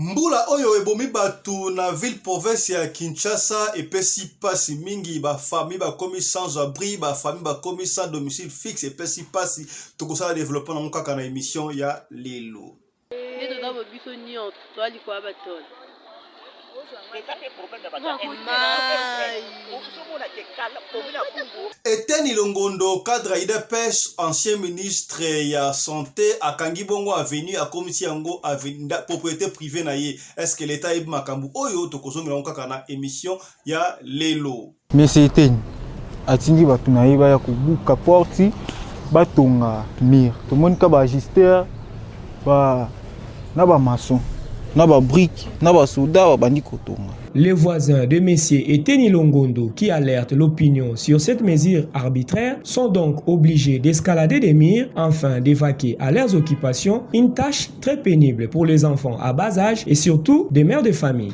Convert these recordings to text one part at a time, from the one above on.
Mbula oyo ebomi batu na ville province ya Kinshasa epesi pasi mingi ba famille ba komi sans abri ba famille ba komi sans domicile fixe epesi pasi tokosala développement na mukaka na émission ya lelo. Eteni Longondo, cadre IDPS, ancien ministre ya santé, à Kangibongo avenue, à Komitiango avenue, propriété privée na ye. Est-ce que l'État est makambu? Oyo, tokoso milonga kana émission ya lelo. Mais c'est Eteni. Atingi batunaye ba ya kubuka porti, batonga mir. Tout le monde ka ba agister, ba na ba maçon. Les voisins de Messier Eteni Longondo qui alertent l'opinion sur cette mesure arbitraire sont donc obligés d'escalader des murs afin d'évacuer à leurs occupations, une tâche très pénible pour les enfants à bas âge et surtout des mères de famille.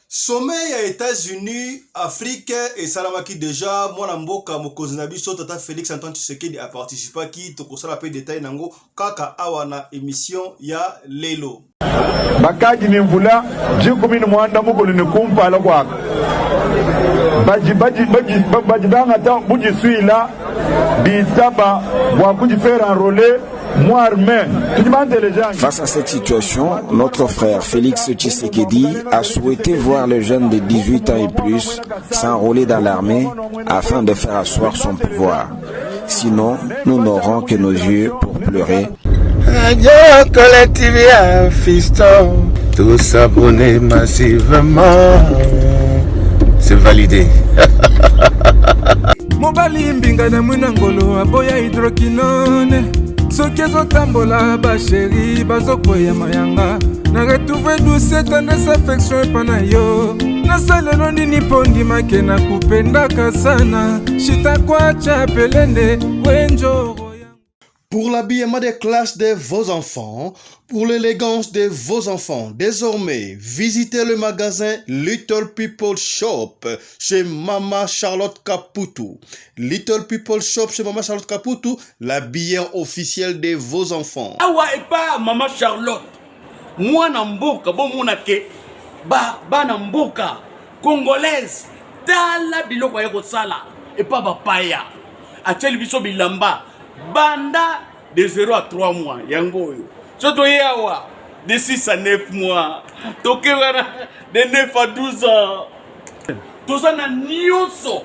Sommet ya États-Unis, Afrique et Salamaki déjà, mwana mboka mokozi na biso tata Félix Antoine Tshisekedi a participé qui tokosala pe détail nango kaka awa na émission ya lelo. Bakaji ni mvula jikumi ni mwanda mukulu ni kumpala kwaka. Baji danga ta buji suila bitaba wakuji faire enrôler. Face à cette situation, notre frère Félix Tshisekedi a souhaité voir les jeunes de 18 ans et plus s'enrôler dans l'armée afin de faire asseoir son pouvoir. Sinon, nous n'aurons que nos yeux pour pleurer. Radio Collectivia Fiston, tous s'abonner massivement. C'est validé. Mobali mbinga na munangolo aboya hydroquinone. Soki ezotambola basheri bazokoya mayanga na retrouve douce tendresse affection epana yo nasalelo nini mpo ndimake na kupendaka sana shitakwacha pelende wenjoro. Pour l'habillement des classes de vos enfants, pour l'élégance de vos enfants, désormais, visitez le magasin Little People Shop chez Mama Charlotte Caputo. Little People Shop chez Mama Charlotte Caputo, l'habillement officiel de vos enfants. Awa et pas Mama Charlotte. Moi namboka, bon monake, ba namboka, congolaise, tala biloko ya kosala, et pas bapaya. Acheli biso bilamba. Banda de 0 à 3 mois, yango yo. Soto yawa de 6 à 9 mois. Toke wana de 9 à 12 ans. Toza na nyonso.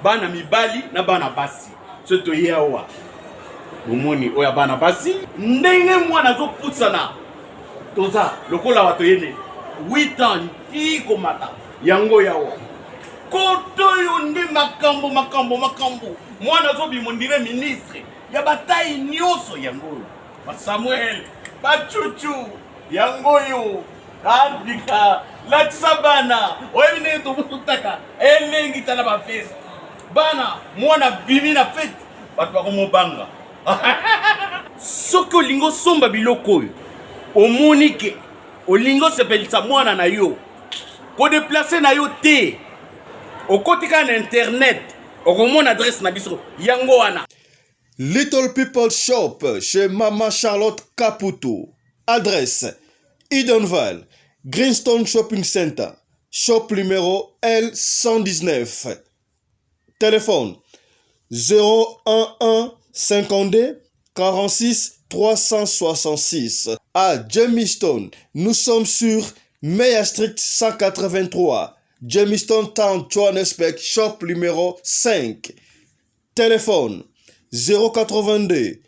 Bana mibali na bana basi. Soto yawa. Omoni oya bana basi. Ndenge mwana zo putsana. Toza lokola wato yene 8 ans ti komata. Yango yawa. Koto yo ndi makambo. Mwana zo bimondire ministre. Ya bataille nyoso yango ba Samuel ba Chuchu yango yo Afrika la tsabana oyine to mutaka elengi tala ba fest bana mwana bimi na fete batu ba komobanga soko lingo somba biloko yo omonike olingo sepelisa mwana na yo ko déplacer na yo te okotika na internet okomona adresse na biso yango wana. Little People Shop chez Mama Charlotte Caputo. Adresse Edenval, Greenstone Shopping Center, shop numéro L119. Téléphone 011 52 46 366. À Jamestown, nous sommes sur Meyer Street 183. Jamestown Town, Johannesburg, shop numéro 5. Téléphone 082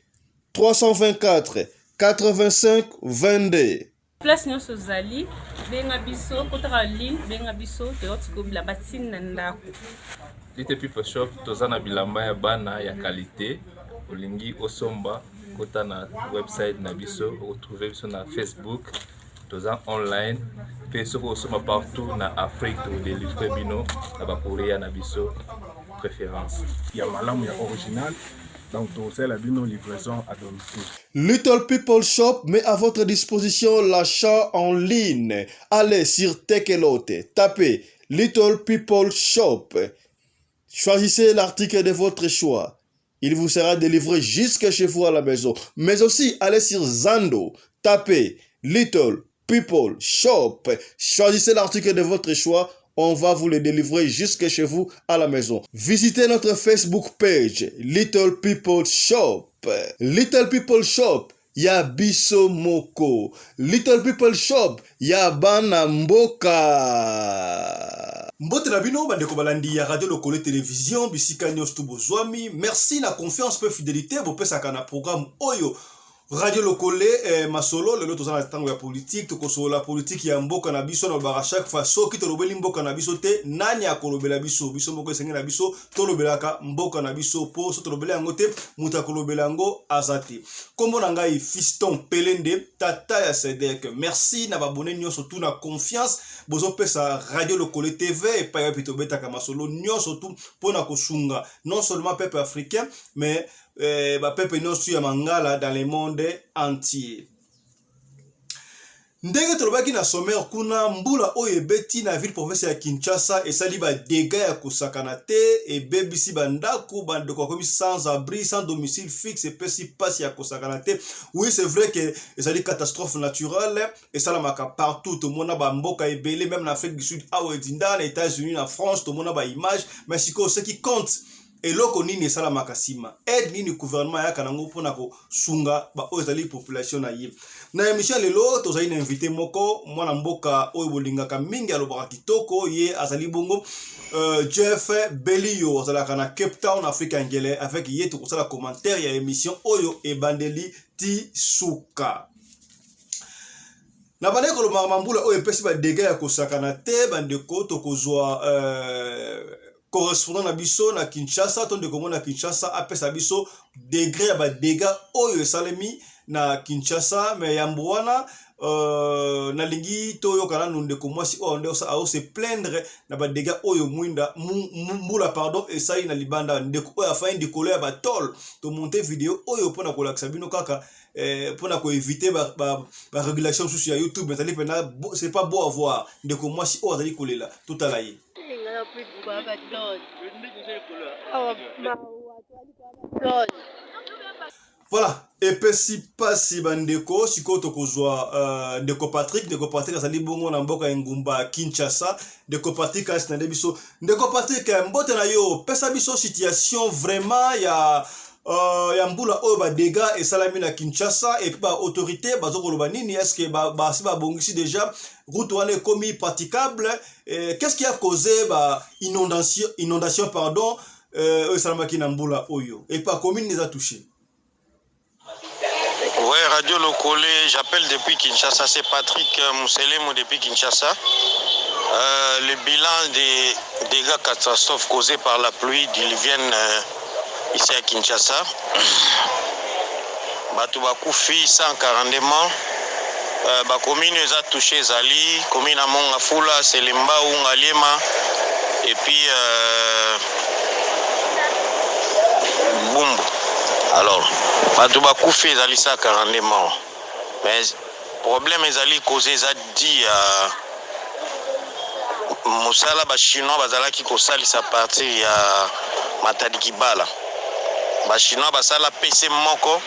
324 85 22. Place nyonso zali benga biso kotaka ligne benga biso teotiko bilamba tina ndako. Little People Shop tozana bilamba ya bana ya qualité olingi osomba kota na website na biso retrouver biso na Facebook toza online pe soko osoma partout na Afrique to délivrer bino na ba Korea na biso préférence ya malamu ya original. Donc, c'est la livraison à domicile. Little People Shop met à votre disposition l'achat en ligne. Allez sur Tekelote, tapez Little People Shop. Choisissez l'article de votre choix. Il vous sera délivré jusque chez vous à la maison. Mais aussi, allez sur Zando, tapez Little People Shop. Choisissez l'article de votre choix. On va vous le délivrer jusque chez vous à la maison. Visitez notre Facebook page, Little People Shop. Little People Shop, ya biso moko. Little People Shop, ya bana mboka. Mbote na bino bandeko balandi ya radio lokole télévision bisika nyos tu bozwami. Merci na confiance pe fidélité bopesaka na programme oyo. Radio Lokole masolo lelo tozana tango ya politique tokosola politique ya mboka na biso na bara chaque fois soki tolobeli mboka na biso te nani akolobela biso biso moko esenge na biso tolobelaka mboka na biso po so tolobela yango te muta kolobela yango azati kombo na ngai Fiston Pelende tata ya Sedek. Merci na babone nyonso tu na confiance bozo pesa Radio Lokole TV et pa ya pito betaka masolo nyonso tu pona kosunga non seulement peuple africain mais peuple nyonso ya mangala dans le monde entier. Ndenge tolobaki na sommaire kuna mbula oyo ebeti na ville province ya Kinshasa esali ba dégâts ya kosakana te e bebisi bandako bandeko komi sans abri sans domicile fixe et pesi passe ya kosakana te. Oui, c'est vrai que esali catastrophe naturelle et ça la maka partout tout mona ba mboka ebele même en Afrique du Sud awa edinda na États-Unis na France tout mona ba image mais siko ce qui compte et loko nini sala makasima aide nini gouvernement ya kanango pona ko sunga ba ozali population na ye na émission lelo tozali na invité moko mwana mboka oyo bolingaka mingi alobaka kitoko ye azali bongo Jeff Belio azala kana Cape Town Afrique ngele avec ye to kosala commentaire ya émission oyo ebandeli ti suka na bandeko lo mambula oyo pesi ba dégâts ya kosakana te bandeko to kozwa correspondant na biso na Kinshasa tonde komona Kinshasa apesa biso degré ya ba dégâts oyo salemi na Kinshasa mais yambwana na lingi toyo kana nunde ko mwasi o nde o se plaindre na ba dégâts oyo mwinda mbula pardon et ça na libanda ndeko oyo afa indi kolea ba tol to monter vidéo oyo pona ko laksa bino kaka pona ko éviter ba régulation sur YouTube mais tali pena c'est pas beau à voir ndeko mwasi o azali kolela tout à l'aïe. Voilà, et puis si pas si bandeko siko tokozwa ndeko Patrick azali bongo na mboka ngumba Kinshasa ndeko Patrick asina biso ndeko Patrick mbote na yo pesa biso situation vraiment ya mbula oyo ba dégâts et salami na Kinshasa et puis ba autorité bazokoloba nini est-ce que ba bongisi déjà route wana komi praticable qu'est-ce qui a causé ba inondation pardon salamaki na mbula oyo et pas commune les a touchés. Ouais, Radio Lokole, j'appelle depuis Kinshasa, c'est Patrick Mousselemo depuis Kinshasa. Le bilan des dégâts catastrophes causés par la pluie diluvienne ici à Kinshasa. Batoubakufi 140 morts. La commune les a touchés Zali, commune à Mongafula, Selemba, Ungaliema et puis Bumbu. Alors, Batoubakufi les a laissé 40 morts. Mais le problème est allé causer ça dit Moussala Chinois bazala qui kosali sa partie ya Matadi Kibala. Chinois basala PC moko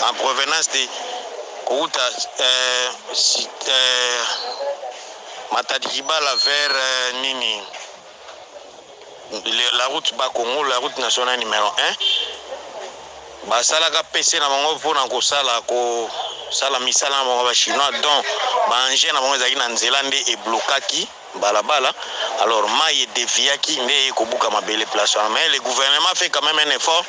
en provenance de route Matadi Kibala vers Nini. La route Bakongo, la route nationale numéro 1. Basala ka PC na bango pona kosala sala misala na bango ba chinois donc banger na bango ezaki na nzela nde e blokaki balabala alors maille déviaki nde kobuka mabele place mais le gouvernement fait quand même un effort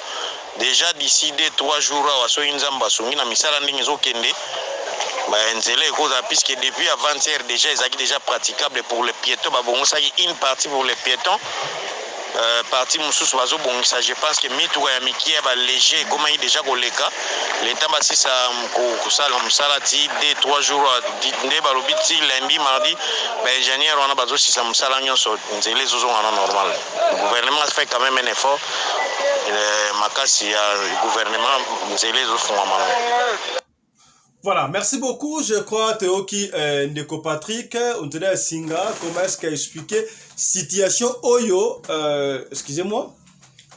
déjà d'ici 2-3 jours waso inzamba songi na misala ndenge ezokende ba nzela ekoza puisque depuis avant-hier déjà ezaki déjà praticable pour les piétons ba bongo ça une partie pour les piétons parti mususu bazo bongisa je pense que mituka ya mikie ba léger comme il déjà koleka l'état basi ça kusala musala ti 2-3 jours nde balobi ti lundi mardi ba ingénieur wana bazo sisa musala nyonso nzele zozo wana normal le gouvernement fait quand même un effort makasi ya gouvernement nzele zo font amana. Voilà, merci beaucoup. Je crois Théoki Ndeko Patrick, on te dit à Singa, comment est-ce qu'il a expliqué situation Oyo, excusez-moi,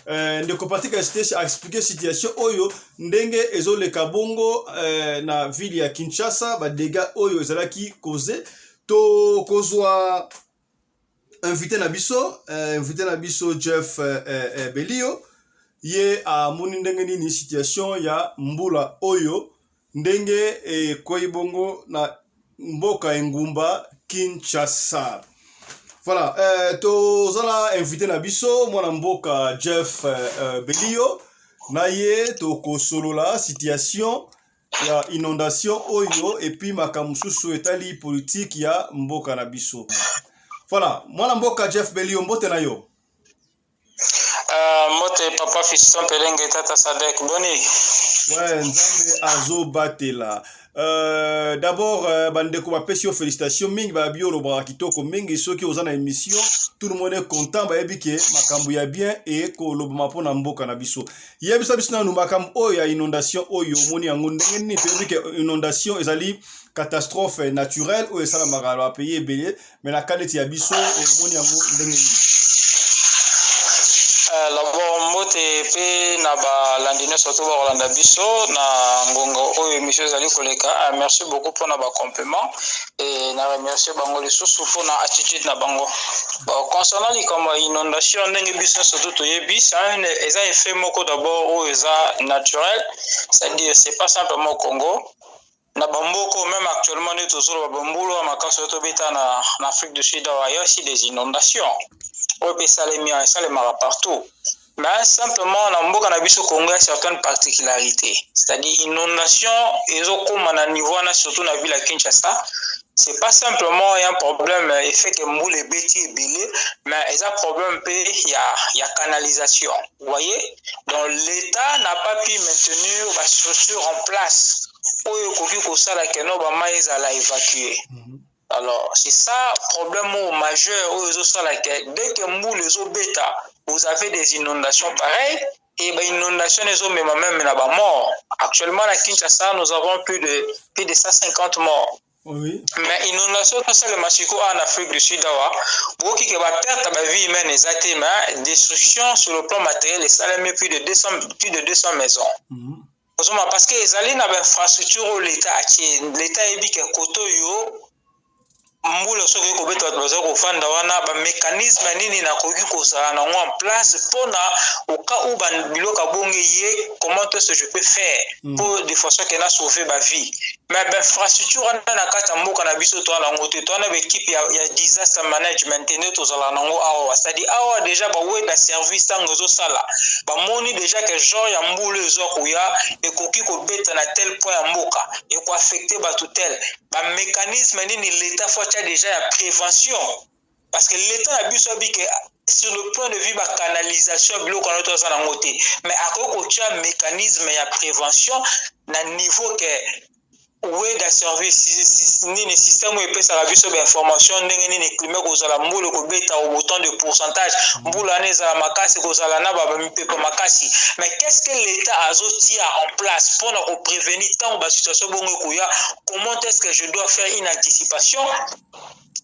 ndeko Patrick a expliqué situation oyo ndenge ezoleka bongo na ville ya Kinshasa ba dégâts oyo ezalaki causé to kozwa invité na biso Jeff Belio ye a moni ndenge nini situation ya mbula oyo ndenge koyi bongo na mboka engumba Kinshasa. Voilà, tozala invité na biso mwana mboka Jeff Belio na ye toko solola situation ya inondation oyo et puis makamususu etali politique ya mboka na biso. Voilà, mwana mboka Jeff Belio mbote na yo. Mote papa Fiston Pelenge tata Sadek boni. Ouais, nzambe azo batela. D'abord bandeko bapesi yo félicitations mingi ba biolo ba kitoko mingi soki ozana émission tout le monde est content ba yebike makambo ya bien et ko lobama pona mboka na biso. Yebisa biso na makambo oyo ya inondation oyo moni yango ndenge ni te yebike inondation ezali catastrophe naturelle oyo esala makala pays ebele mais la qualité ya biso moni yango ndenge ni. Labo mote pe na ba landine surtout ba Rolanda biso na ngongo oyo émission zali koleka. Merci beaucoup pour na ba complément et na remercier bango les sous pour na attitude na bango. Concernant les comme inondation ndenge biso surtout toyebi ça eza effet moko d'abord ou eza naturel, c'est-à-dire c'est pas simplement au Congo. Na bamboko même actuellement nous toujours ba bambulo makaso to beta na Afrique du Sud il y a aussi des inondations. On peut ça les mara partout. Mais simplement, dans le Congo, il y a certaines particularités. C'est-à-dire, inondation, ils ont comme un niveau, surtout dans la ville de Kinshasa. C'est pas simplement un problème, effet que moule et bêtis et belé, mais il y a un problème, il y a canalisation. Vous voyez? Donc, l'État n'a pas pu maintenir la structure en place. Où il y a évacuer. Alors, c'est ça le problème majeur dès que nous les bêta, vous avez des inondations pareilles et les inondations même la mort. Actuellement à Kinshasa, nous avons plus de 150 morts. Oui. Mais inondation c'est le Machiko en Afrique du Sud beaucoup qui va perdre la vie humaine exactement, destruction sur le plan matériel et ça plus de 200 maisons. Parce que les alliés n'ont pas d'infrastructure l'État est dit que koto yo mbula soki kobeta baza kofanda wana ba mécanisme nini na koki kosala na en place pona au cas où ban biloka bonge ye comment est-ce que je peux faire pour de façon que na sauver ma vie mais ben infrastructure na kata mboka na biso to na ngote to na équipe ya disaster management ne to zala nango awa c'est-à-dire awa déjà ba we da service tango sala ba moni déjà que genre ya mbula zo kuya et koki kobeta na tel point ya mboka et ko affecter ba tout tel ba mécanisme nini l'état faut déjà la prévention parce que l'état a bu sur le point de vue de la canalisation mais à cause un mécanisme de prévention à niveau que oui da service ni système où peut ça la biso d'information ndenge ni climat ko zala mbulu ko beta au bouton de pourcentage mbulu aneza makasi ko zala na ba mipepo makasi mais qu'est-ce que l'état azotia en place pour nous prévenir tant ba situation bongo kuya comment est-ce que je dois faire une anticipation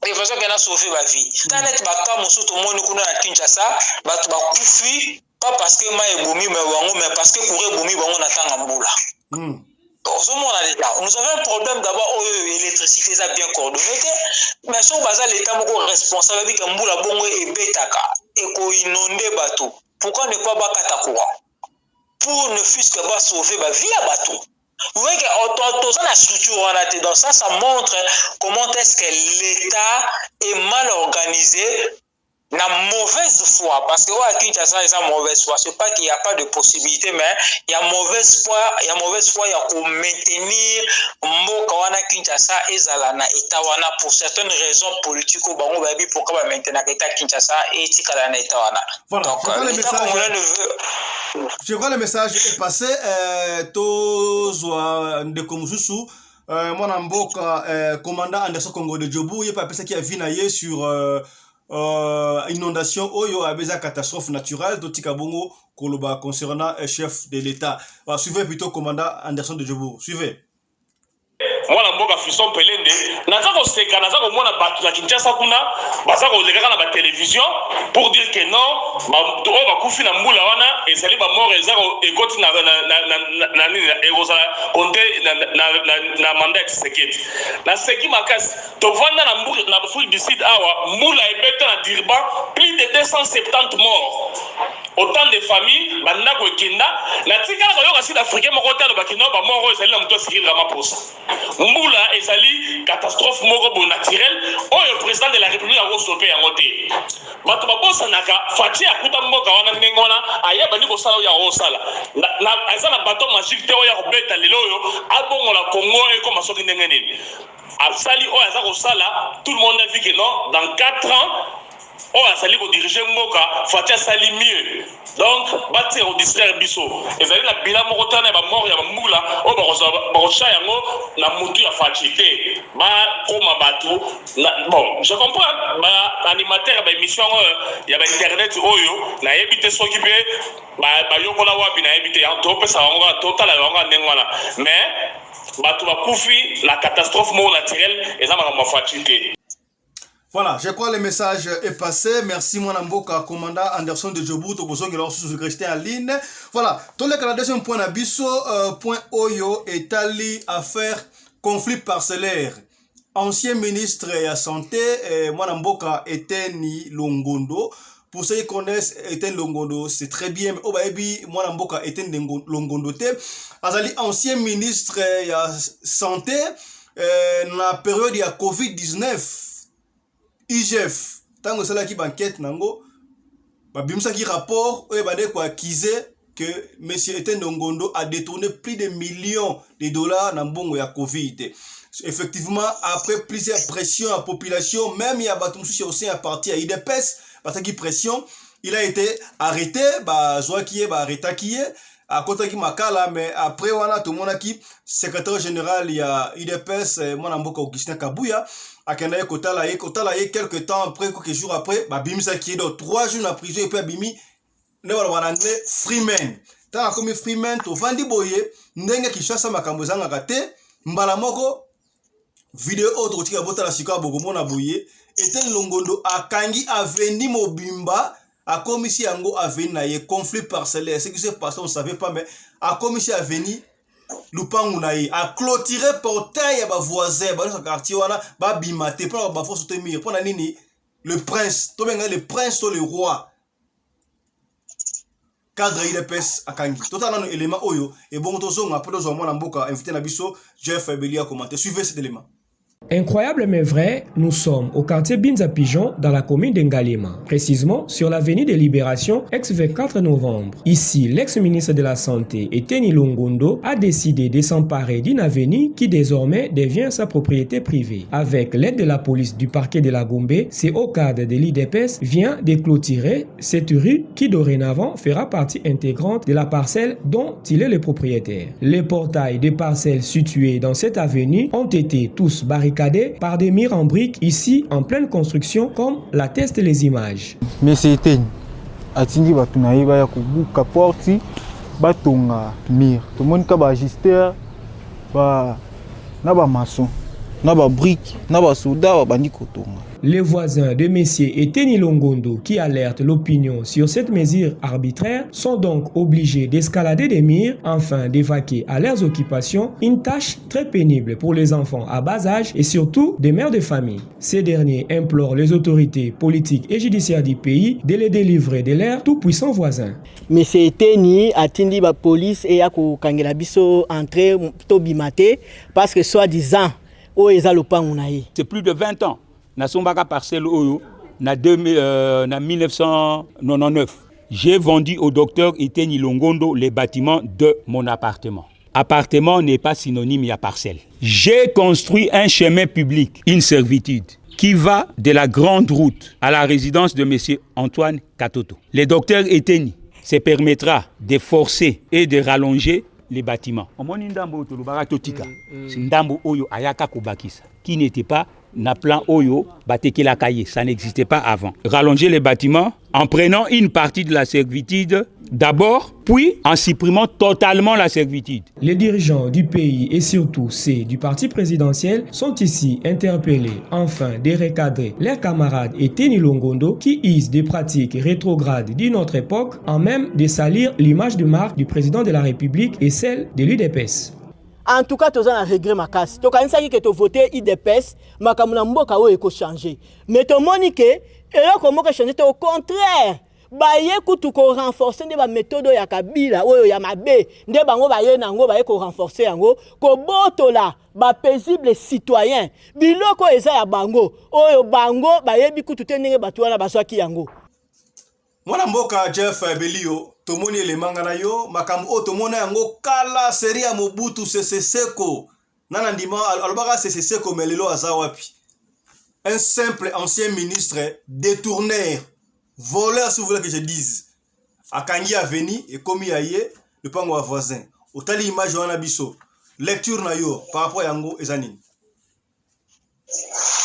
de façon que na sauver ma vie tanet ba ka musu to moni kuna na Kinshasa ba to ba kufi pas parce que ma ebomi mais parce que pour ebomi bango na tanga mbula nous avons un problème d'abord l'électricité ça bien coordonné mais si on base l'état responsable avec un boula bongo et betaka et ko inonder bateau pourquoi ne pas bakata courant pour ne fût-ce que va sauver ma vie à bateau. Vous voyez que la structure dans ça montre comment est-ce que l'état est mal organisé. La mauvaise foi, parce que à Kinshasa, il y a mauvaise foi. C'est pas qu'il n'y a pas de possibilité, mais il y a mauvaise foi, il y a pour maintenir Mbokawana Kinshasa et Zalana et Tawana pour certaines raisons politiques au Bango Babi pourquoi maintenir l'État Kinshasa et Tikalana et Tawana. Voilà. Donc, je crois le message est passé. Tozwa Ndekomususu. Mon mboka commandant Anderson Congo de Djobu, il y a pas personne qui a vu naïe sur inondation oyo abeza catastrophe naturelle dotika bongo koloba concernant chef de l'état. Suivez plutôt commandant Anderson de Djobu. Suivez. Moi la mboka Fiston Pelé kende naza koseka naza komona bato na Kinshasa kuna baza koleka na ba télévision pour dire que non oyo bakufi na mbula wana ezali ba mort eza ekoti na ekozala konte na mandat Tshisekedi na seki makasi tovanda na Afrique du Sud awa mbula ebeta na Durban plus de 270 morts. Autant de familles, bandako ekenda, na tika ko yoka sud africain moko talo bakino ba moko ezali na muto Cyril Ramaphosa. Mbula ezali catastrophe moko bo naturel, oyo président de la République a stoppé yango te. Bato babosa naka fati akuta mboka wana ngengona aya bani ko sala ya osala. Na azana bato magique te oya ko beta lelo oyo abongo la Congo e ko masoki ndengene. Asali oya za ko sala, tout le monde a vu que non dans 4 ans on a sali ko diriger mboka fatia sali mieux donc bati au distraire biso ezali na bila moko tana ba mort ya mbula o ba ko cha yango na mutu ya fatite ba koma batu bon je comprends ba animateur ba émission ya ba internet oyo na yebite soki be ba yokola wapi na yebite ya to pesa wango total wango ndengwana mais batu ba kufi la catastrophe mo naturelle ezama ma fatite. Voilà, je crois que le message est passé. Merci mon amboka, commandant Anderson de Djobou, Toboso, qui est resté en ligne. Voilà, tout le deuxième point d'abisso, point Oyo, étali affaire conflit parcellaire. Ancien ministre de la Santé, mon amboka, Eteni Longondo. Pour ceux qui connaissent Eten Longondo, c'est très bien. Mais Obaebi, mon amboka, Eten Longondo, Azali, ancien ministre de la Santé, dans la période de la COVID-19. IGF, tango sala ki banquette nango, ba bimsa ki rapport, oye bade kwa akize que monsieur Eten Longondo a détourné plus de millions de dollars dans bongo ya Covid. Effectivement, après plusieurs pressions à la population, même il y a Batumsu aussi à partir à IDPS, parce qu'il pression, il a été arrêté, bah soit qui est, bah arrêté qui est. À côté qui makala, mais après on a tout le monde qui secrétaire général il y a IDPS mon amboka Augustin Kabouya à Kanaye Kotala et quelques temps après quelques jours après bah bimisa qui est dans 3 jours en prison et puis bimi ne va en anglais Freeman tant comme Freeman to vandi boye ndenge kishasa makambo zanga kate mbala moko vidéo autre tika bota la sika bogomo na boye Eten Longondo akangi aveni mobimba a commissi yango aveni na ye conflit parcellaire. Ce qui s'est passé on ne savait pas mais a commissi aveni lupangu na ye a clôturé portail ya ba voisin ba dans quartier wana ba bimate pour ba force temir pour na nini le prince to benga le prince to le roi cadre IDPS akangi total nan élément oyo et bon tozonga pour zo mwana mboka invité na biso Jeff Belia commenter suivez cet élément. Incroyable mais vrai, nous sommes au quartier Binza Pigeon dans la commune d'Ngalema, précisément sur l'avenue de Libération, ex-24 novembre. Ici, l'ex-ministre de la Santé, Eteni Longondo, a décidé de s'emparer d'une avenue qui désormais devient sa propriété privée. Avec l'aide de la police du parquet de la Gombe, c'est au cadre de l'IDPS vient de clôturer cette rue qui dorénavant fera partie intégrante de la parcelle dont il est le propriétaire. Les portails des parcelles situées dans cette avenue ont été tous barricadés par des murs en briques ici en pleine construction comme l'attestent les images. Mais c'était atindi batunayi ba ya kubuka porti batonga mur. Tout le monde ka ba agister ba na ba maçon na ba briques na ba soda ba bandi kotonga. Les voisins de Messier Eteni Longondo qui alertent l'opinion sur cette mesure arbitraire sont donc obligés d'escalader des murs afin d'évacuer à leurs occupations, une tâche très pénible pour les enfants à bas âge et surtout des mères de famille. Ces derniers implorent les autorités politiques et judiciaires du pays de les délivrer de leurs tout-puissants voisins. Messier Eteni atindi la police et a kangela biso entrer to bimate parce que soi-disant o ezalopangu na ye. C'est plus de 20 ans. Nasombaka parcelle oyo na 1999. J'ai vendu au docteur Eteni Longondo les bâtiments de mon appartement. Appartement n'est pas synonyme à parcelle. J'ai construit un chemin public, une servitude, qui va de la grande route à la résidence de M. Antoine Katoto. Le docteur Eteni se permettra de forcer et de rallonger les bâtiments. Qui n'était pas na plan Oyo, ça n'existait pas avant. Rallonger les bâtiments en prenant une partie de la servitude d'abord, puis en supprimant totalement la servitude. Les dirigeants du pays et surtout ceux du parti présidentiel sont ici interpellés afin de recadrer leurs camarades Eteni Longondo qui usent des pratiques rétrogrades d'une autre époque en même de salir l'image de marque du président de la République et celle de l'UDPS. En tout cas, tu as un regret makasi. Tu as dit que tu as voté IDPS, makamuna mboka wo eko changer. Mais tu as dit que et comment changer au contraire. Baye kutu ko renforcer des méthodes ya kabila oyo ya mabe nde bango baye nango baye ko renforcer yango ko botola ba paisible citoyen biloko eza ya bango oyo bango baye bi kutu tenenge batu wana baswaki yango. Mwana mboka Jeff Belio tomoni elemanga na yo makambo o tomona yango kala série ya Mobutu Sese Seko nana ndima alobaka Sese Seko melelo aza wapi. Un simple ancien ministre détourneur, voleur si vous voulez que je dise. Akangi a venu et comme il y a le pango à voisin. Otali image wana biso. Lecture na yo par rapport à yango ezanini.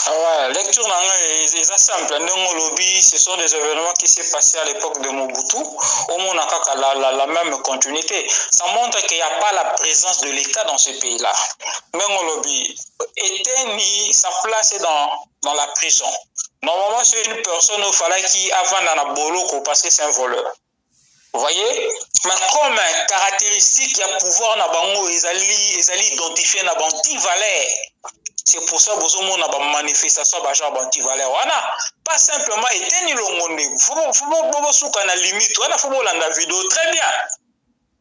Ouais, lecture c'est simple. Lobby, ce sont des événements qui s'est passé à l'époque de Mobutu. Au moins, on a la même continuité. Ça montre qu'il n'y a pas la présence de l'État dans ce pays-là. Lobby était sa place est dans la prison. Normalement, c'est une personne au fallait qui avant dans la boloko parce que c'est un voleur. Vous voyez? Mais comme caractéristique, il y a pouvoir na bango, ils allaient identifier na banti valeur. C'est pour ça que vous avez une manifestation de valeur. Pas simplement Eteni Longondo. Il faut que limite. Il faut que la vidéo très bien.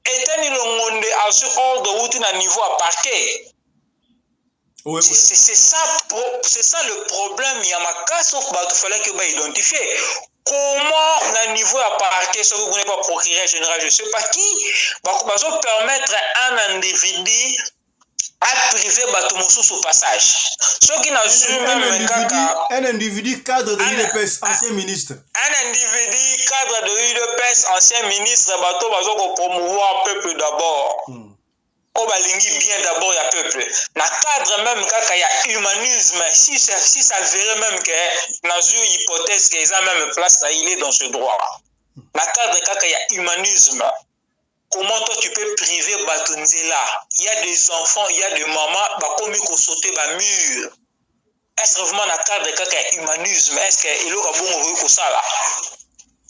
Eteni Longondo a ce ordre route à niveau à parquet. Oui. C'est ça le problème. Il y a ma casse il fallait que vous identifiez. Comment, à niveau à parquet, si vous n'êtes pas procureur général, je ne sais pas qui, va permettre à un individu à priver Batomosu sous passage. Ce qui n'a un individu cadre de l'UDPS, ancien ministre. Un individu cadre de l'UDPS, ancien ministre, Bato Bazoko promouvoir le peuple d'abord. Au balingi bien d'abord, il y a peuple. Na cadre même quand il y a humanisme, si ça verrait même que dans une hypothèse qu'il y a même place, il est dans ce droit. Na cadre quand il y a humanisme. Comment toi tu peux priver Batunzela? Il y a des enfants, il y a des mamans, comme il faut sauter le mur. Est-ce que vraiment dans le cadre de humanisme? Est-ce qu'il y a bon comme ça là?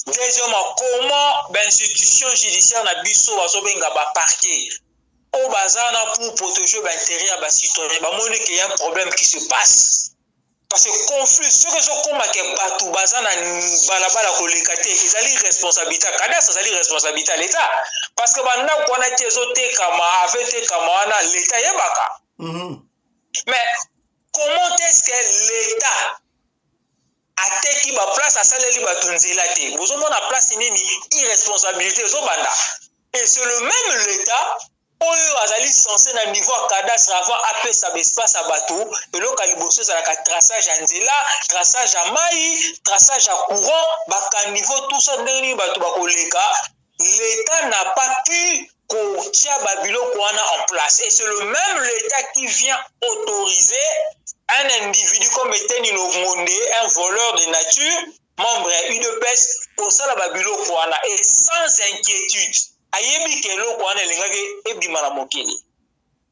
Deuxièmement, comment l'institution judiciaire n'a biso à parquet? Au bazar pour protéger l'intérêt des citoyens, il y a un problème qui se passe. Parce que conflit, ceux qui sont comme Batou Bazana Balabala Kolekate, ils ont responsabilité. Kada ça a responsabilité à l'État. Parce que maintenant qu'on a été l'État y baka. Mais comment est-ce que l'État a été ma place à Saleli Batunzelate? Vous avez une place une irresponsabilité et c'est le même l'État. Oyo azali censé na niveau cadastre avant appeler sa espace à bateau et le calibosso ça la traçage à nzela, traçage à maï, traçage à courant, baka niveau tout ça ndeni bato bakoleka, l'État n'a pas pu kotia babilo kwana en place et c'est le même l'État qui vient autoriser un individu comme Eteni Longondo, un voleur de nature, membre UDPS pour ça la babilo kwana et sans inquiétude. Ayebi kelo kwa na lengake ebima na mokili.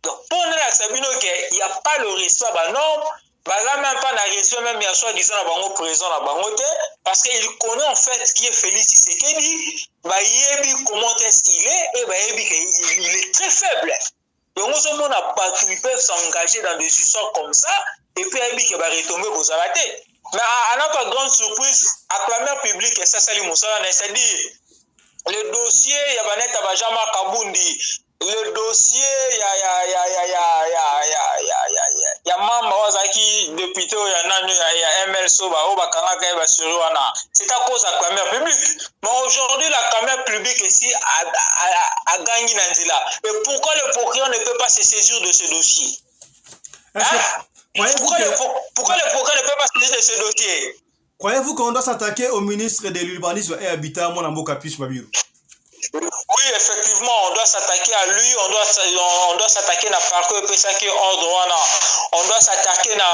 Donc pour nous Sabino que il y a pas le respect ba non, baza même pas na respect même ya soi disant na bango présent na bangote parce qu'il connaît en fait qui est Félix Tshisekedi, ba yebi comment est-ce qu'il est et ba yebi qu'il est très faible. Donc nous sommes pas ils peuvent s'engager dans des histoires comme ça et puis yebi que ba retomber aux alatés. Mais à notre grande surprise, acclameur public et ça Sali Moussa c'est-à-dire le dossier Yabaneta Bajama Kabundi, le dossier ya mama wazaki député ya nanu ya ML Soba Obakanga Kaiba Suruana. C'est à cause de la caméra publique. Mais aujourd'hui la caméra publique ici a gagné Nanzila. Et pourquoi le procureur ne peut pas se saisir de ce dossier? Pourquoi le procureur ne peut pas se saisir de ce dossier? Croyez-vous qu'on doit s'attaquer au ministre de l'urbanisme et habitat Mwanamboka Piche Babiru? Oui, effectivement on doit s'attaquer à lui, on doit s'attaquer na parcours et ça qui ordre wana, on doit s'attaquer na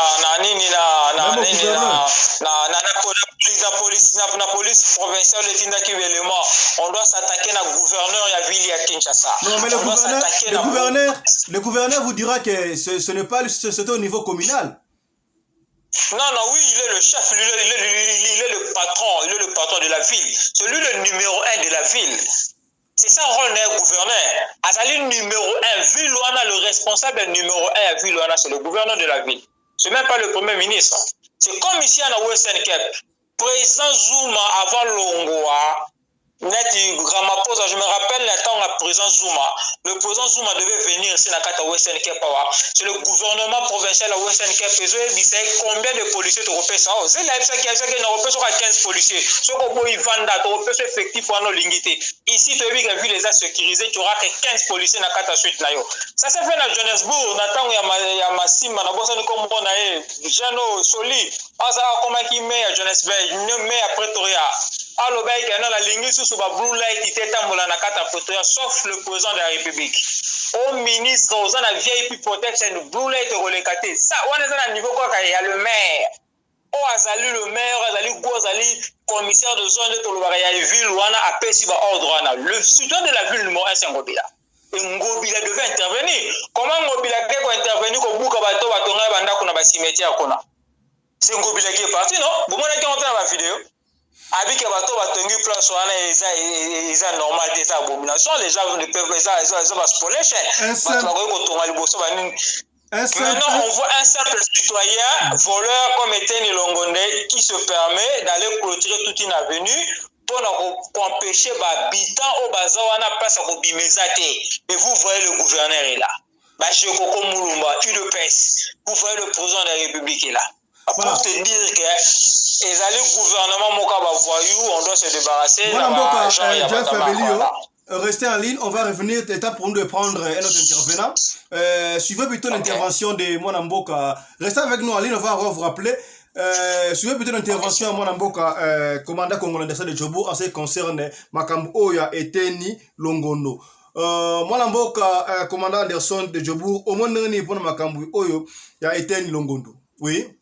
police provinciale de qui élément, on doit s'attaquer na gouverneur ya ville à Kinshasa. Non mais le gouverneur vous dira que ce n'est pas c'était au niveau communal. Non, oui, il est le chef, il est le patron de la ville. C'est lui le numéro 1 de la ville. C'est ça le rôle d'un gouverneur. Azali numéro 1, ville ouana, le responsable numéro 1 à ville ouana, c'est le gouverneur de la ville. C'est même pas le premier ministre. C'est comme ici à Western Cape. Président Zuma avant Longoa, Ramaphosa, je me rappelle le temps à président Zuma. Le président Zuma devait venir ici à Western Cape. C'est le gouvernement provincial à Western Cape. Il sait combien de policiers européens ça. C'est là que nous avons 15 policiers. Ce qu'on peut y vendre, tu peux effectif pour nos lignités. Ici, tu as vu que la ville est sécurisée, tu auras que 15 policiers dans la suite. Ça s'est fait à Johannesburg. Il y a Massim, il y a Bossani Kombo, Jano, Soli. Ça a comment qui met à Johannesburg, met à Pretoria. Alors, il y a la ligne sur Blue Light, il était en sauf le président de la République. Au ministre, aux gens de VIP Protection, Blue Light est ça, on est à un niveau quoi, il y a le maire. Oh, Azali, le maire, Azali, commissaire de zone de Tolobaria, ville, on a appelé si ordre. Le citoyen de la ville numéro 1, c'est Ngobila. Et Ngobila devait intervenir. Comment Ngobila peut intervenir au bout de la cimetière? C'est Ngobila qui est parti, non? Vous m'avez entendu dans la vidéo? Avec les bateaux, place ils ont normal des abominations, les gens ne peuvent pas Maintenant, on voit un simple citoyen, voleur comme Etienne Longonde, qui se permet d'aller clôturer toute une avenue pour empêcher les habitants au bazar de passer au Bimezate. Et vous voyez le gouverneur est là. Bajeko Moulumba, UDPS. Vous voyez le président de la République est là. Pour te dire que les alliés gouvernement Mokaba voyou, on doit se débarrasser. Restez en ligne, on va revenir étape pour nous de prendre un autre intervenant. Suivez plutôt l'intervention de Mwanamboka. Restez avec nous en ligne, on va vous rappeler. Suivez plutôt l'intervention de Mwanamboka, commandant congolais de Djobo, en ce qui concerne Makambu Oya et Teni Longondo. Mwanamboka, commandant Anderson de Djobo, au moins dernier pour Makambu Oyo, il y a Teni Longondo. Oui.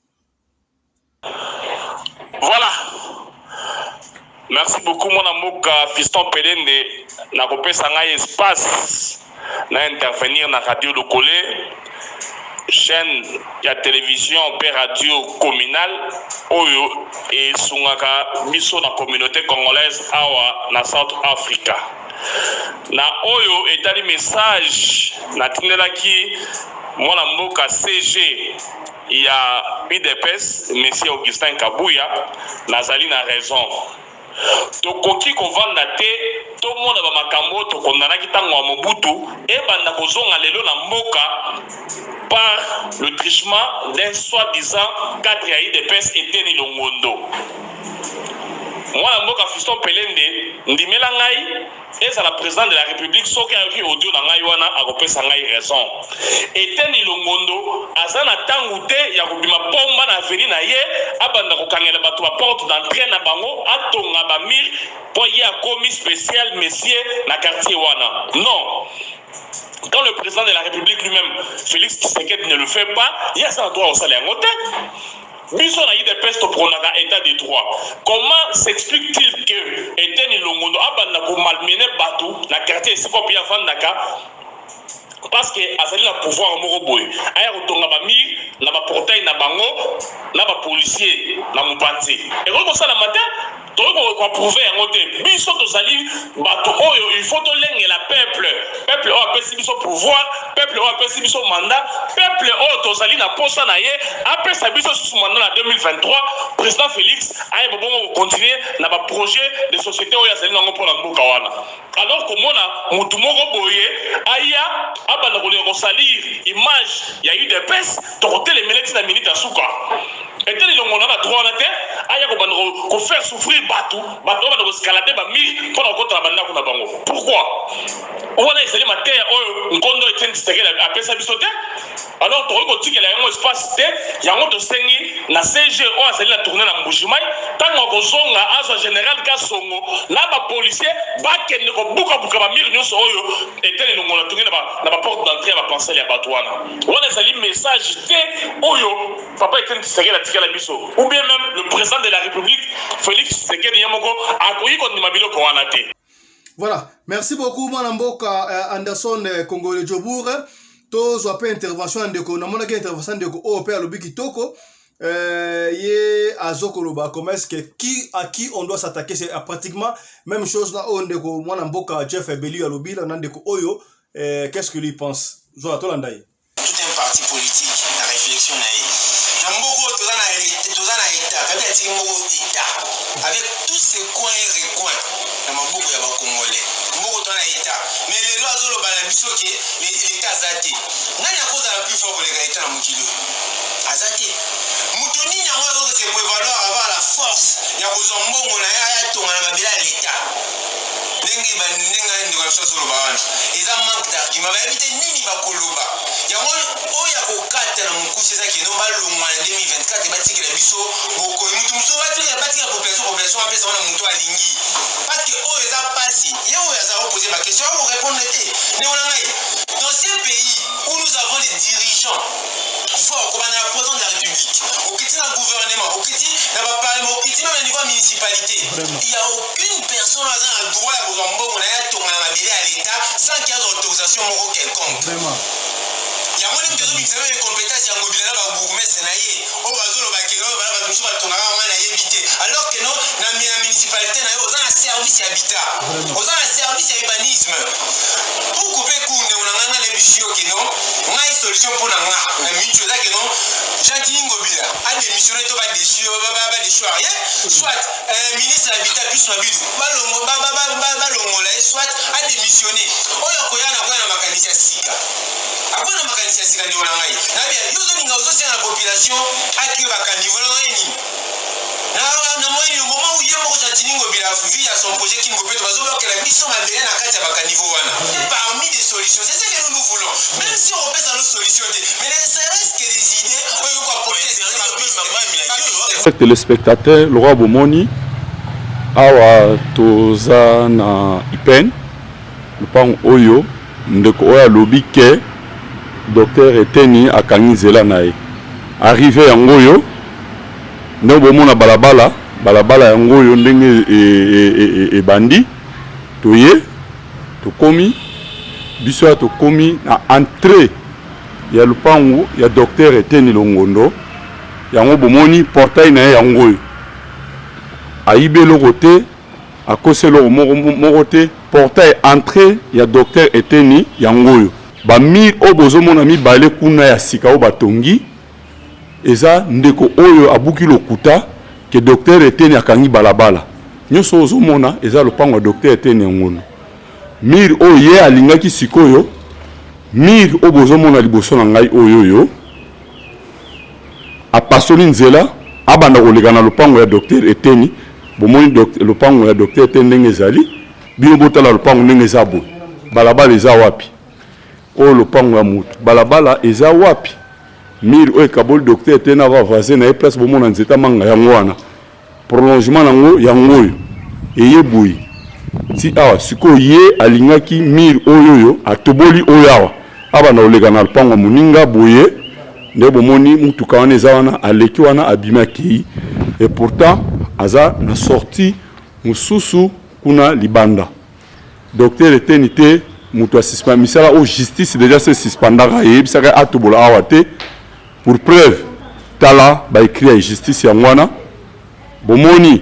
Voilà. Merci beaucoup, mon amour, Fiston Pelende. N'a pas un espace d'intervenir dans la radio de Colé, chaîne de télévision, radio communale, Oyo et Sungaka, mission dans la communauté congolaise, Awa, dans Centre-Afrique. Na Oyo est un message, na Tinelaki, mon amour, CG. Il y a UDPS, M. Augustin Kabouya, Nazali n'a raison. Tokoki kovanda te, tout le monde va makambo, to kondana ki tango Mobutu, et banda kozonga lelo na mboka par le trichement d'un soi-disant cadre ya UDPS Etienne Longondo. Moi la mboka Fiston Pelende, ndimela ngai, et c'est la présidente de la République, soki ayoki audio na ngai wana akopesa ngai raison. Etienne Longondo azana tangu te ya kobima pomba na avenir na ye, abanda kokangela bato ba porte d'entrée na bango, atonga ba mire po ye akomi spécial messier na quartier wana. Non. Quand le président de la République lui-même, Félix Tshisekedi, ne le fait pas, il y a ça droit au salaire côté. Biso na UDPS to pronaka état de droit. Comment s'explique-t-il que Etienne Longondo abanda ko malmener batou na quartier Sikopia Vandaka parce que azali na pouvoir moko boy. Aya kotonga ba mi na ba portail na bango na ba policier na mupanzi. Et comme ça la matin to ko prouver yango te. Biso to zali bato oyo il faut to lenga la peuple o apesi biso pouvoir, peuple o apesi biso mandat, peuple o to zali na posa na ye après sa biso sous mandat en 2023 président Félix aya bongo continuer na ba projet de société oyo zali nango pour la mboka wana. Alors que mona mutu moko boye aya abanda ko salir image ya UDPS to kotelemela tina minute asuka. Etienne Longondo na droit na te aya ko faire souffrir bateau bateau ba ko escalader ba mi pour ko tra banda ko na bango. Pourquoi? On a essayé ma terre nkondo etend sekela apesa bisote. Alors to ko tikela yango espace te yango to sengi na CG o asali na tourner na Mbushimai tango ko zonga aso général Kasongo na ba policier ba kende ko buka ba mir nyoso oyo etele longo na tourner na ba porte d'entrée ba penser ya batwana. On a essayé message te oyo papa etend sekela tikela biso ou bien même le président de la République Félix Tshisekedi Yamoko akoyi ko ndima biloko wana te. Voilà, merci beaucoup Mwanamboka Anderson Congolais Jobour. Tous après intervention de ko namona ke intervention de ko OP à lobi kitoko ye azokoloba comment est-ce que qui on doit s'attaquer, c'est pratiquement même chose là on de ko Mwanamboka Jeff Beli à lobi là de ko oyo qu'est-ce que lui pense zo atolandai tout un parti politique la réflexion na Mboko tozana état peut-être Mboko état avec tous ces coins et recoins na maboko ya ba Congolais Mboko tozana état mais les lois zo lo bala biso ke l'état zate nani akoza la plus fort pour les état na mukilo azate mutoni nyango zo se peut valoir avoir la force ya kozombongo na ya tonga na mabila l'état ndenge bandenga ndo kwa solo bana eza manque d'argument ba éviter nini ba koloba yango oya kokata na mukusi za kino balongwa na 2024 batikela biso boko mutu muso batikela population apesa wana mutu alingi parce que oyo eza pasi yo oyo aza poser ma question vous répondre te ne on ngai dans ce pays où nous avons des dirigeants forts comme la président de la République au kiti na gouvernement au kiti na ba parlement au kiti na niveau municipalité il y a aucune personne qui a le droit à Mbongo na ya tonga na mabele à l'état sans qu'il y ait autorisation moro quelconque. Vraiment. Il y a moins de personnes qui ont compétences à Ngobila ba bourgmestre na ye o bazolo ba kero ba ba musu ba tonga ba na yebite alors que non na municipalité na yo za na service habitat oza na service ya urbanisme pour couper kunde on nganga le bishio kino ngai solution pour na nga na mincho za kino Jean-Claude Ngobila a démissionné to ba déchio ba déchio rien soit ministre habitat plus mabidu balongo balongo la soit a démissionné oyo koyana kwa na makanisa sika akona makanisa sika ndio na ngai na bien yozo ninga ozo na population akiyo bakanivo na nini na moi ni moment où yemo ko Jean-Claude Ngobila via son projet qui ngobeta bazoba que la mission mabele na kati ya bakanivo wana c'est parmi des solutions c'est ce que nous voulons même si on peut sans solution mais ne serait-ce que des idées oyo ko apporter téléspectateurs le roi Bomoni awa toza na Ipen lupango oyo ndeko oyo lobi ke docteur Eteni akangi nzela na ye arrivé yango oyo nde bomona balabala yango oyo ndenge ebandi toye tokomi biso ya tokomi na entrée ya lupango ya docteur Eteni Longondo yango bomoni portail na ye yango oyo ayibe loko te akose loko moko te portail entrée ya docteur Eteni yango oyo bamir oyo bozomona mibale kuna ya sika oyo batongi eza ndeko oyo abuki lokuta ke docteur Eteni akangi balabala nyonso ozomona eza lopango ya docteur Eteni yango mir oyo ye alingaki sikoyo mir oyo bozomona liboso na ngai oyo apasoli nzela abanda koleka na lopango ya docteur Eteni bomoni lopango ya docteur Eteni ndenge ezali bino botala lopango ndenge eza boye balabala eza wapi oyo lopango ya mutu balabala eza wapi mir oyo ekaboli docteur Eteni ava voisin na ye place bomona nzeta manga yango wana prolongement nango yango oyo eye boye ti awa sikoyo ye alingaki mir oyo atoboli oyo awa abanda koleka na lopango ya moninga boye nde bomoni mutuka wana eza wana aleki wana abimaki et pourtant aza na sorti mususu kuna libanda docteur Eteni te mutu asispanda misala o justice déjà se suspendaka yebisaka atobola awa te pour preuve tala ba écrit ya justice yango wana bomoni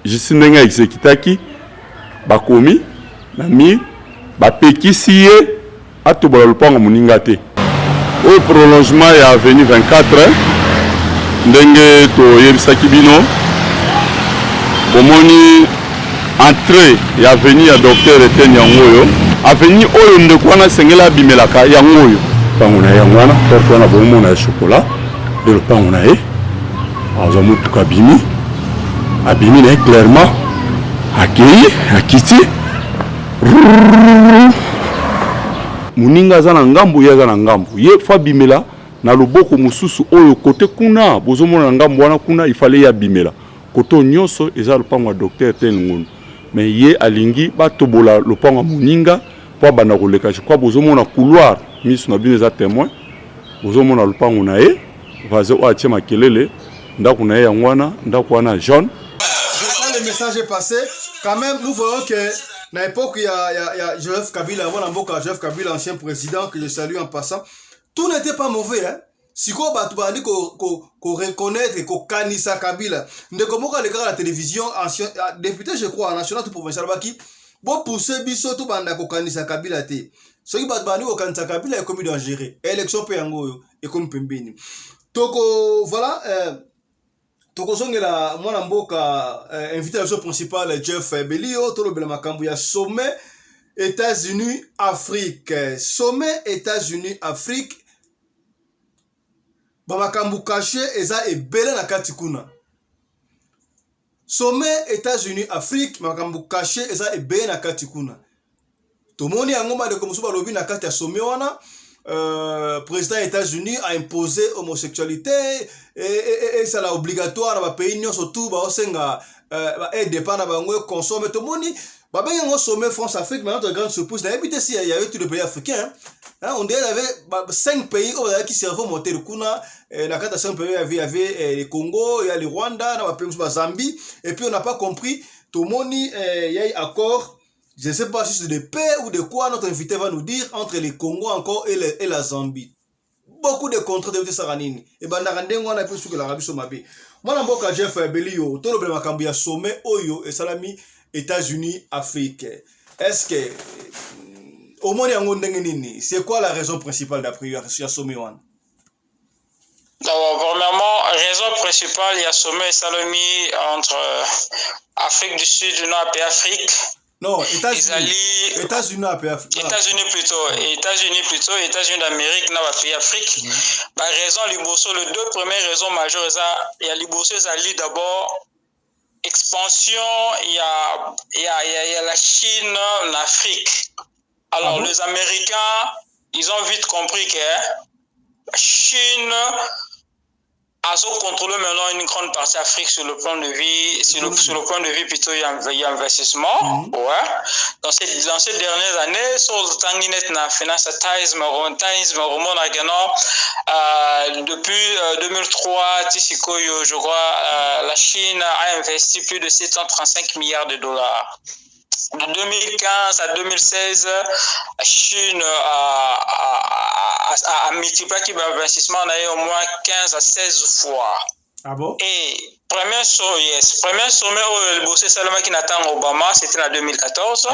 justice ndenge exécutaki bakomi na mir bapekisi ye atobola lopango moninga te au prolongement ya avenue 24 ndenge toyebisaki bino bomoni entrée ya avenue ya docteur Eteni yango oyo avenue oyo ndeko wana sengela bimelaka yango oyo pango na yango wana porte wana bomona ya chocolat de lopango na ye aza mutuka bimi abimi clairement accueilli akiti muninga aza na ngambo ye aza na ngambo ye fa bimela na loboko mosusu oyo kote kuna bozomona na ngambo wana kuna ifale ya bimela koto nyonso eza lopango ya docteur Etienne Longondo mais ye alingi batobola lopango ya muninga po banda koleka je crois bozomona couloir miso na bino eza témoin bozomona lopango na ye vaze o atie makelele ndako na ye yango wana ndako wana jaune. Le message est passé. Quand même, nous voyons que à l'époque, il y a Joseph Kabila, Joseph Kabila, ancien président, que je salue en passant. Tout n'était pas mauvais. Hein? Si on dit qu'on reconnaît et qu'on canissa Kabila, de comment les gars à la télévision, ancien député, je crois, national tout provincial, qui bon pousser biso tout banda qu'on canissa Kabila té. Ce qui bat bani qu'on canissa Kabila est comme dangereux. Élection peyango et comme pembeni. Donc voilà. Tokozongela mwana mboka invitation principale Jeff Belio tolobela makambo ya sommet États-Unis Afrique. Sommet États-Unis Afrique ba makambo caché eza ebele na kati kuna. Sommet États-Unis Afrique makambo caché eza ebele na kati kuna. Tomoni yango ba de komusuba lobi na kati ya sommet wana. Président des États-Unis a imposé homosexualité et ça l'a obligatoire dans les pays surtout bah osenga dépend na bango consommer tout monde bah ben on sommet France Afrique maintenant de grande surprise n'a habité si il y avait tous les pays africains hein on dirait avait 5 pays qui servaient monter le kuna la carte 5 pays il y avait le Congo il y a le Rwanda na pays Zambie et puis on n'a pas compris tout le monde il y a accord. Je ne sais pas si c'est de paix ou de quoi notre invité va nous dire entre les Congo encore et la Zambie. Beaucoup de contrats de Saranini. Et ben on a plus que l'Arabie Saoudite. Moi n'importe Jeff Belio, tout le problème makambi ya sommet Oyo et Salami États-Unis Afrique. Est-ce que au moins c'est quoi la raison principale d'après ya sommet one? D'abord, premièrement, raison principale il y a sommet Salami entre Afrique du Sud, Nord et Afrique. Non, États-Unis États-Unis d'Amérique, n'a pas pays Afrique. Par raison, les deux premières raisons majeures, il y a les d'abord expansion, il y a la Chine en Afrique. Alors, les Américains, ils ont vite compris que la Chine a contrôlé maintenant une grande partie d'Afrique sur le plan de vie, sur le point de vue plutôt il y a investissement. Ouais. Dans ces dernières années, sur le Tanginet na finance depuis 2003, Tisikoyo, je crois, la Chine a investi plus de 735 milliards de dollars. De 2015 à 2016, la Chine a multiplié l'investissement au moins 15 à 16 fois. Ah bon? Et premier sommet où le bossé Salama qui n'attend Obama, c'était en 2014.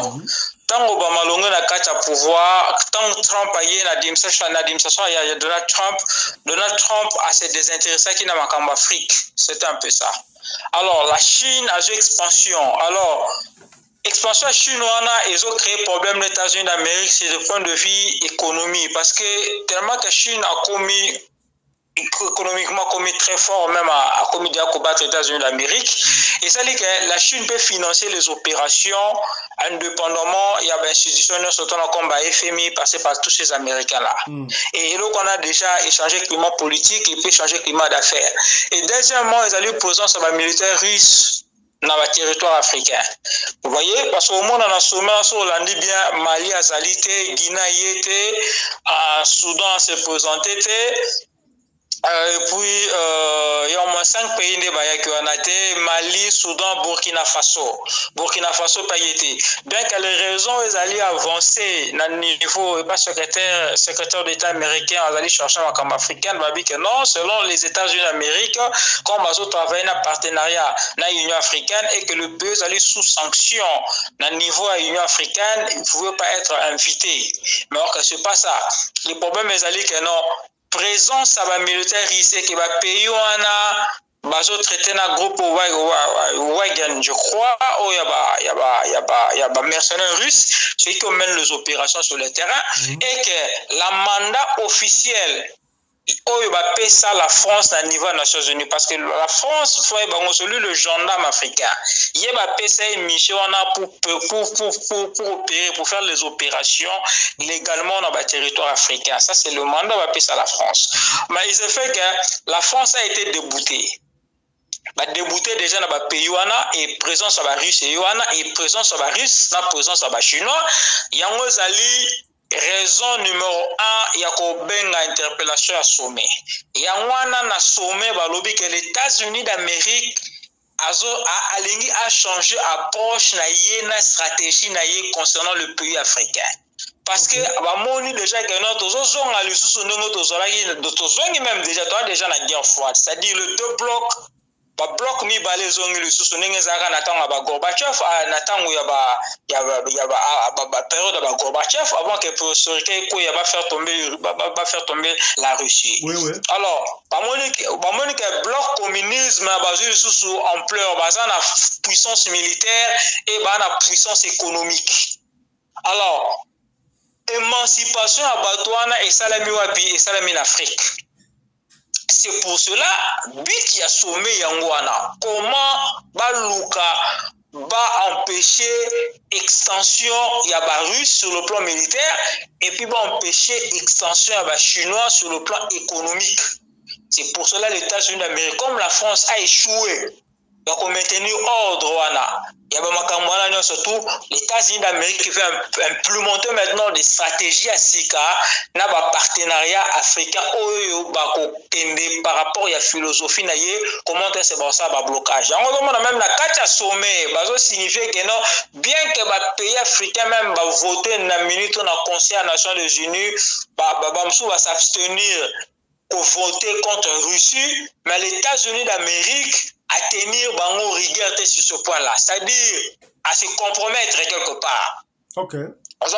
Tant Obama longue na carte à pouvoir, tant Trump a eu l'administration, il y a Donald Trump a se désintéressé qui n'a pas qu'en Afrique. C'était un peu ça. Alors la Chine a eu expansion. Alors expansion chinoise, ils ont créé problème aux États-Unis d'Amérique sur le point de vue économie parce que tellement que la Chine a commis économiquement commis très fort même à commis à combattre les États-Unis d'Amérique et ça dit que la Chine peut financer les opérations indépendamment il y a des institutions surtout comme FMI passé par tous ces Américains là et donc on a déjà échangé climat politique et puis échangé climat d'affaires et deuxièmement ils allaient présence sur les militaires russes dans le territoire africain. Vous voyez, parce qu'au monde, on a sommet, on dit bien, Mali a salité, Guinée y était, Soudan s'est présenté, et puis il y a au moins 5 pays qui ont été Mali, Soudan, Burkina Faso. Burkina Faso pas y été. Donc les raisons ils allaient avancer dans le niveau et pas secrétaire d'État américain ils allaient chercher un camp africain va dire que non selon les États-Unis d'Amérique comme ils ont travaillé en partenariat dans l'Union africaine et que le pays allait sous sanction dans le niveau de l'Union africaine il ne pouvait pas être invité. Mais alors que c'est pas ça. Le problème est allé que non présence à la militaire ici qui va payer on a traité un groupe Wagen je crois où il y a mercenaires russes ceux qui mènent les opérations sur le terrain et que la mandat officiel oyo bapesa la France na niveau des Nations Unies parce que la France fait celui le gendarme africain il bapesa une mission pour opérer pour faire les opérations légalement dans le territoire africain. Ça c'est le mandat bapesa la France. Mais il se fait que la France a été déboutée. Débouté déjà dans le pays et présence à la Russie et présence à la Russe, la présence à la Chinois. Il y a raison numéro 1, il y a une interpellation à sommet. Il y a un sommet que les États-Unis d'Amérique a changé approche na stratégie concernant le pays africain. Parce que déjà même déjà la guerre froide, c'est-à-dire les deux blocs. Bloc mi balé zongi le sous ndenge zaka natanga ba Gorbachev natango ya ba période ba Gorbachev avant que professeur ko ya ba faire tomber la Russie. Oui. Alors ba monique bloc communisme bazui sous ampleur bazana puissance militaire et bana puissance économique. Alors émancipation à Batouana et salami wapi et salami en Afrique. C'est pour cela, but y a sommé Yangwana. Comment Baluka va empêcher extension Yaba russe sur le plan militaire et puis va empêcher extension Yaba chinois sur le plan économique. C'est pour cela les États-Unis d'Amérique, comme la France a échoué, donc on maintenir ordre wana. Surtout les États-Unis d'Amérique qui veulent implémenter maintenant des stratégies à Sika, na ba partenariat africain par rapport à la philosophie naie, comment est-ce que ça va blocage. On demande même la carte à sommet, ça signifie que non, bien que les pays africains même va voter na minute on a Conseil des Nations Unies, va s'abstenir pour voter contre la Russie, mais les États-Unis d'Amérique à tenir bango rigueur sur ce point-là, c'est-à-dire à se compromettre quelque part. Ok. À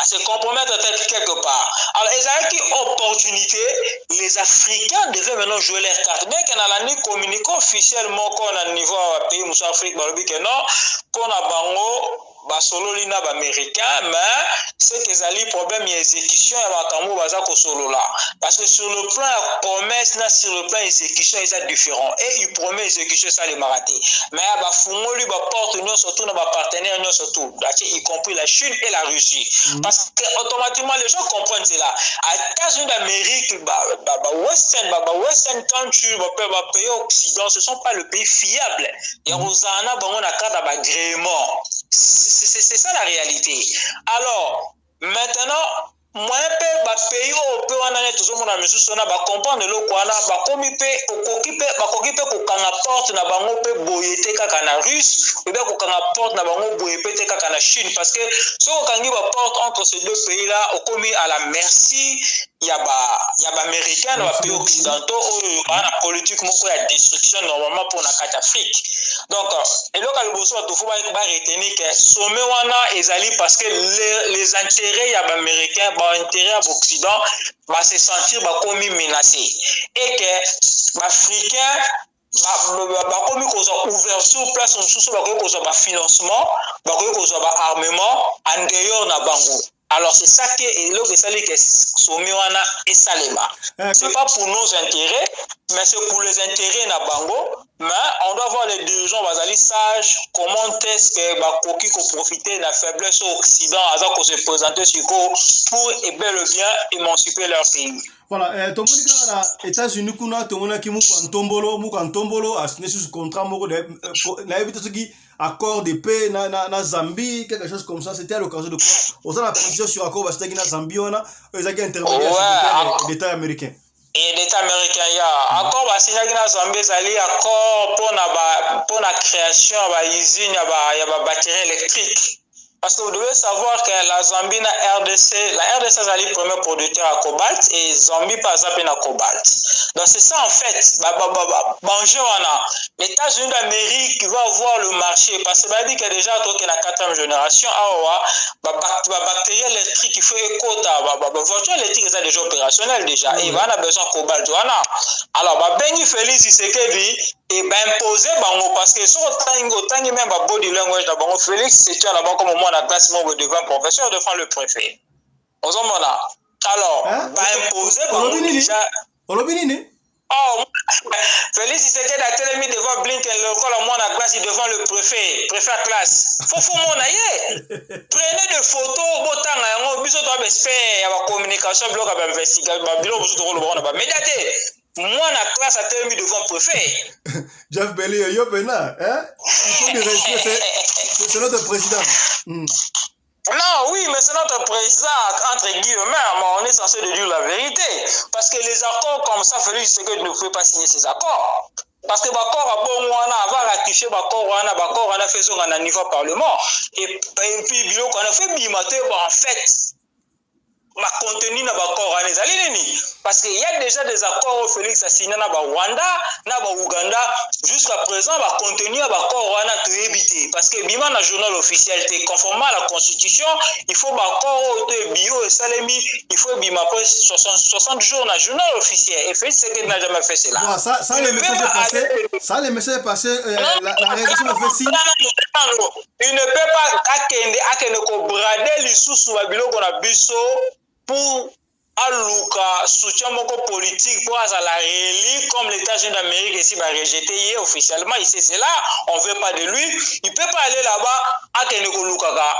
se compromettre quelque part. Alors, ils ont une opportunité, les Africains devaient maintenant jouer leur carte. Bien qu'on a l'année communiqué officiellement qu'on a un niveau à pays Moussa-Afrique, non, qu'on a bango, solo lina américain, mais c'est que ça les problèmes d'exécution parce que sur le plan promesse, sur le plan exécution, ils sont différents. Et ils promettent exécution, ça les maraté. Mais il porte surtout nos partenaires, surtout, y compris la Chine et la Russie. Parce que automatiquement, les gens comprennent cela. À États-Unis d'Amérique, Western country, pays occidentaux, ce ne sont pas le pays fiable. Il y a un cadre d'agrément. C'est ça la réalité. Alors, maintenant, moi, je pays au peu en année, tout le monde a mis sur la comprendre le quoi, porte na bango pe boyete kaka na russe, ou bien qu'on porte na bango boyete kaka na Chine, parce que ce qu'on porte entre ces deux pays-là, au commis à la merci, il y a américain, il y a pays occidentaux, il y a la politique, il y a destruction normalement pour la carte Afrique. Donc, et là, il faut retenir que sommet wana ezali parce que les intérêts américains, les intérêts à l'Occident, va se sentir comme menacés. Et que les Africains, comme ils ont ouverture, place en sous, ils ont financement, ils ont armement, en dehors de Bango. Alors c'est ça qui est là que Somiwana et Salema. C'est pas pour nos intérêts, mais c'est pour les intérêts de Bango. Mais on doit voir les dirigeants basali sages comment est-ce que Bakoki ko profiter de la faiblesse au Occident avant qu'on se présente sur pour et bel et bien émanciper leur pays. Voilà, tout le monde les États-Unis kuna tout le monde qui mukantombolo a signé ce contrat moko de na évité ce qui accord de paix na Zambie quelque chose comme ça, c'était à l'occasion de quoi on a la position sur accord parce que na Zambie on a intermédiaire l'État américain. Et l'État américain, il y a encore signé dans Zambie, il y a accord pour la création de l'usine de batterie électrique. Parce que vous devez savoir que la Zambie, la RDC est le premier producteur à cobalt et Zambie, par exemple, a cobalt. Donc c'est ça en fait. Les États-Unis d'Amérique vont avoir le marché parce que dit que déjà, toi qui es la 4e génération, la batterie électrique, il faut écouter. La voiture électrique est déjà opérationnelle déjà. Et il va avoir besoin de cobalt. Alors, Benny Félix Tshisekedi et imposer parce que sur autant même body language d'abord Félix c'est là-bas comme moi la classe membre devant professeur devant le préfet. Alors, va imposer déjà. Oh, Félix Tshisekedi a tellement mis devant Blinken, le col à moi en classe, devant le préfet à classe. Faut mon aïe. Prenez des photos, botang, biso to abespé, ya communication, bloc à investigation, bilo biso to le bon ba médiaté. Moi en classe a tellement mis devant préfet. Jeff Belly, yo pena, hein? Il faut du respect, c'est notre président. Non, oui, mais c'est notre président, entre guillemets, mais on est censé de dire la vérité. Parce que les accords comme ça, Félix Tshisekedi ne peut pas signer ces accords. Parce que l'accord va ratifier l'accord, on a fait ça à niveau parlement. Et puis, on a fait bimater, en fait, ma contenu dans l'accord, parce qu'il y a déjà des accords où Félix a signé dans Rwanda, dans Ouganda, jusqu'à présent, le contenu de l'accord on a tout évité. Parce que bima dans le journal officiel, conformément à la constitution, il faut l'accord de bio et salemi, il faut bima après 60 jours dans le journal officiel. Et Félix Tshisekedi n'a jamais fait cela. Bon, ça les messages est passé, la réaction me fait signe. Il ne peut pas akende brader les sous babilo qu'on a biso pour aluka soutien politique pour la réélire comme l'État-Unis d'Amérique ici va rejeter officiellement ici c'est là on veut pas de lui il peut pas aller là-bas akende ko lukaka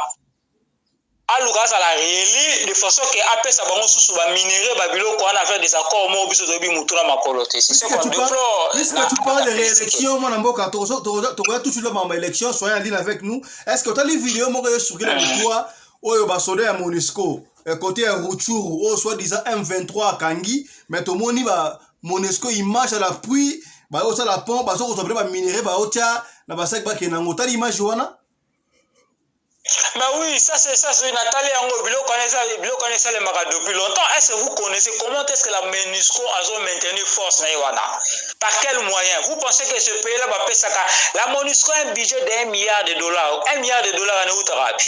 aluka ça la réélire de façon que après ça bango sous ba minerai babilo ko na faire des accords mo biso to bi mutuna makolote c'est ce qu'on déplore. Est-ce que tu parles de réélection mon amboka tu regardes tout de suite la élection soyez en ligne avec nous est-ce que tu as les vidéos mo sur la toi oyo ba soda ya MONUSCO côté à Rutshuru, ou soit-disant M23 à Kangi, mais tout le monde va MONUSCO image à l'appui, bah au la pompe, bah on va minérer, bah au tia, na basak ba kenango, t'as l'image Joana? Bah oui, ça c'est Nathalie Ango, Bilo connaît ça les magas depuis longtemps. Est-ce que vous connaissez comment est-ce que la MONUSCO a maintenu force na Yoana? Par quel moyen? Vous pensez que ce pays-là va payer ça? La MONUSCO a un budget d'$1 milliard. $1 milliard en Outarabi.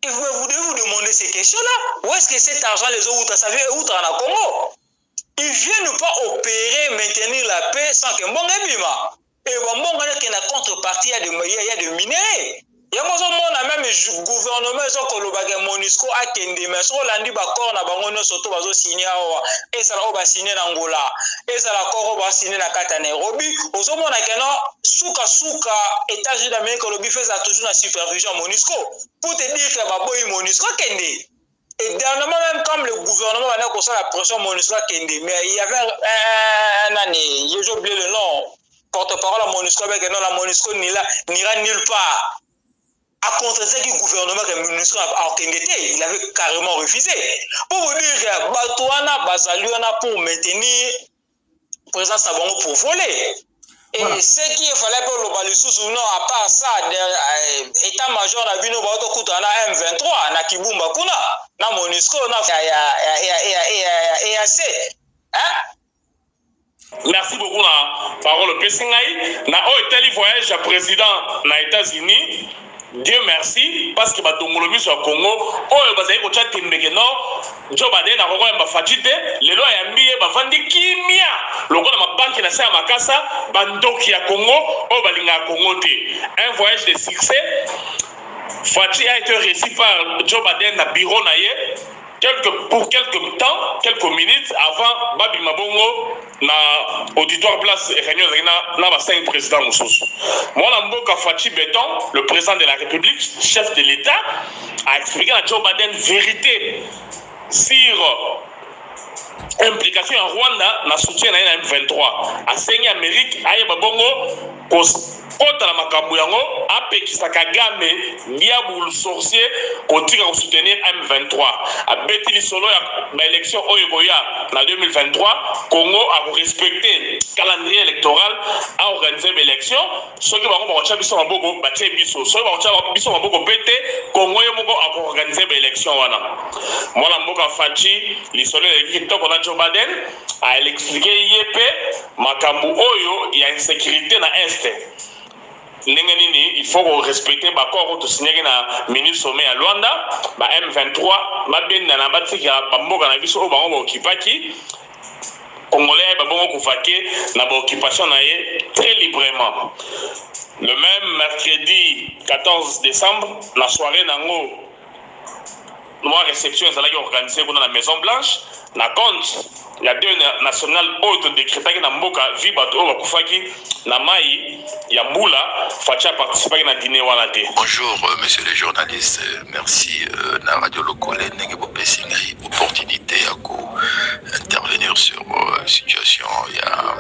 Et vous devez vous demander ces questions-là. Où est-ce que cet argent, les autres, ça vient où dans le Congo? Ils viennent pas opérer, maintenir la paix sans que bon bima. Et bon, qu'il y a une contrepartie, il y a des minéraux. Il y a même le gouvernement, ils ont MONUSCO à Kende, mais ils ont dit que surtout ils ont signé et ça va signer en Angola, et ça va signer en Nairobi. Ils ont dit que États-Unis d'Amérique fait toujours la supervision MONUSCO. Pour te dire que MONUSCO Kende. Et dernièrement, même comme le gouvernement a fait la pression MONUSCO Kende, mais il y avait un année, j'ai oublié le nom, porte-parole à MONUSCO avec le nom, la MONUSCO n'ira nulle part. À contreser que le gouvernement que MONUSCO a organisé, il avait carrément refusé. Pour vous dire que Batouana, Basaluana pour maintenir présence à Bango pour voler. Et voilà. Ce qu'il fallait pour le Balusou, non, à part ça, état-major n'a vu nos bateaux Koutana M23, na Kibumba Kuna, na MONUSCO, na EAC. Merci beaucoup na parole Pessingaï. Na o voyage à président na États-Unis. Dieu merci parce que batongolobi sur Congo oyo bazali ko tchate mbeke no Joe Biden na Congo ya fatite lelo ya mbiye bavandi kimia lokola ma banque na sa makasa bandoki ya Congo oyo balinga Congo te un voyage de succès Fati a été reçu par Joe Biden na bureau na ye pour quelques temps, quelques minutes avant Babi Mabongo na auditoire place réunion na 5 présidents Moussous. Moi Mboka Fachi Béton, le président de la République, chef de l'État, a expliqué à Joe Biden vérité sur implication en Rwanda na soutien na M23. A Seigneur Amérique aye Babongo kota la makambo yango apekisa Kagame ndiabulu sorcier kotika ko soutenir M23 abeti lisolo ya ba élection oyo boya na 2023 Congo a respecté calendrier électoral a organisé ba élection soki bango ba chabiso maboko ba biso soki ba chabiso maboko bete Congo yo moko a organisé ba élection wana mwana mboka Fachi lisolo ya kitoko na Joe Biden a expliqué yepe makambo oyo ya insécurité na est. Il faut respecter l'accord de signer na ministre sommet à Luanda, M23, ben na batiki ya bamboka na biso ba okipaki Congolais ba bongo kufake na ba occupation na ye très librement. Le même mercredi 14 décembre, la soirée nango moi réception ezalaki organisée kuna na Maison Blanche na compte ya deuil national auto décrétaki na mboka vi bato oyo bakufaki na mai ya mbula facha participaki na dîner wana te. Bonjour monsieur le journaliste, merci na radio lokole ndenge bopesi ngai opportunité ya ko intervenir sur situation ya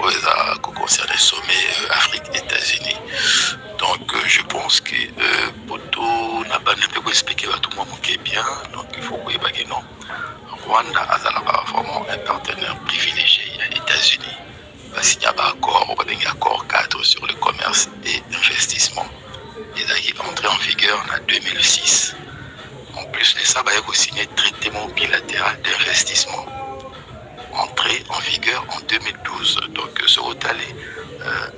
oza ko concerne sommet Afrique États-Unis. Donc je pense que poto na bana pe ko expliquer ba tout le monde qui est bien, donc il faut que ba que non Rwanda azalaka vraiment un partenaire privilégié aux États-Unis. Parce qu'il y a un accord cadre sur le commerce et l'investissement. Il est entré en vigueur en 2006. En plus de ça, il y a aussi signé un traité bilatéral d'investissement. Entré en vigueur en 2012. Donc, ce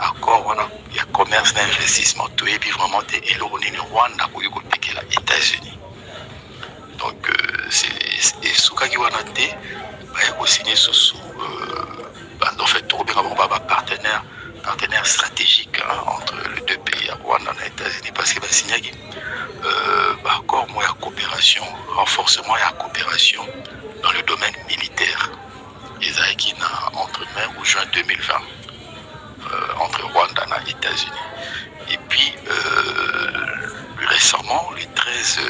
accord, il y a commerce et investissement. Tout est vraiment éloigné Rwanda pour les États-Unis. Donc, c'est ce qui a signé sous en fait, partenaire stratégique entre les deux pays, Rwanda et les États-Unis, parce que signé accord de coopération, renforcement de la coopération dans le domaine militaire. Les Aïkina entre mai ou juin 2020 entre Rwanda et les États-Unis. Et puis, plus récemment, le 13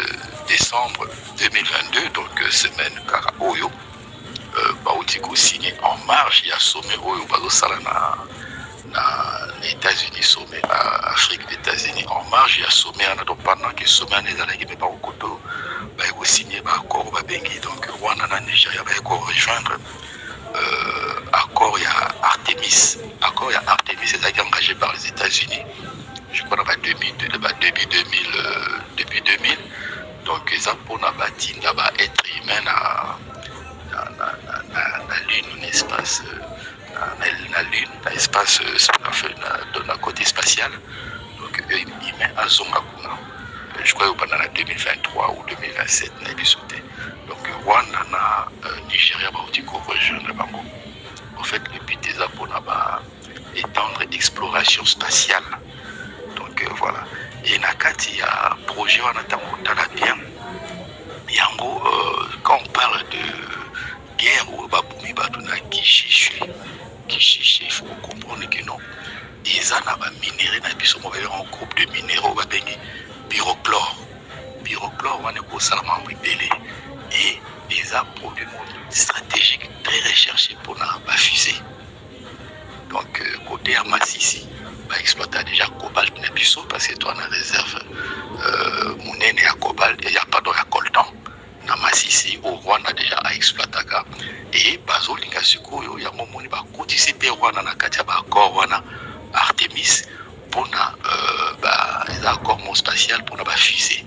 décembre 2022, donc semaine Karaoyo, Bautiko signé en marge, il y a sommet Oyo Bazosala les États-Unis, sommet à Afrique, les États-Unis en marge, il y a sommet en pendant que sommet en Ezalaki, mais pas au Koto, il y a signé accord Babengi, donc Rwanda et Nigeria, il y a rejoindre accord, il y a Artemis, accord, il y a Artemis, c'est engagé par les États-Unis, je crois depuis 2000, donc ils ont pour bâti être humain la Lune, l'espace, la Lune, l'espace, dans le côté spatial. Donc, il met à Zongakuna. Je crois que pendant 2023 ou 2027, il a sauté. Donc, Rwanda, Nigeria, Bautiko rejoindre le Bango. En fait, le but des Japonais est étendre l'exploration spatiale. Donc, voilà. Et Nakati, il y a un projet, on a bien. Yango, quand on parle de guerre ou Baboumi Batuna Kishishi, il faut comprendre que non. Ils ont un minerai, un groupe de minéraux, pyrochlore. Pyrochlore, on est au Salman Bidele. Et ils ont produit une stratégique très recherchée pour la fusée. Donc, côté Amassisi, va exploiter déjà cobalt Nabiso parce que toi, on a réserve Mounene à cobalt, il n'y a pas de coltan. Namasisi au Rwanda déjà a exploité et Bazo Lingasuko il y a mon moni ba kotisi pe Rwanda na katia ba accord wana Artemis pour na les accords spatial pour na ba fusée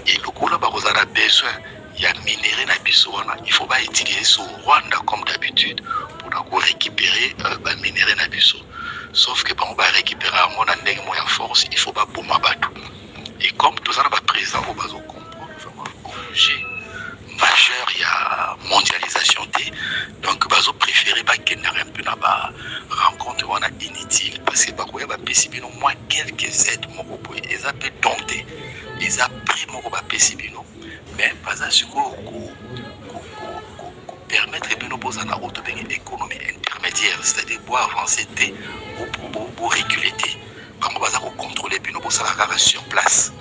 et le coup là ba vous a besoin il y a minerai na biso wana il faut pas utiliser sur Rwanda comme d'habitude pour na récupérer ba minerai na biso sauf que on va récupérer mon ndenge moyen force il faut pas bomba batou et comme tout ça na ba présent au bazo comprendre vraiment obligé majeur, il y a mondialisation. Donc, bazo préféré pas qu'il n'y ait un peu de rencontre inutile parce que il y a des moins quelques aides ils ont dompté, ils ont pris mon mais pas à ce permettre de une économie intermédiaire, c'est-à-dire pour avancer ou pour réguler. Comme on va contrôler ça sur place.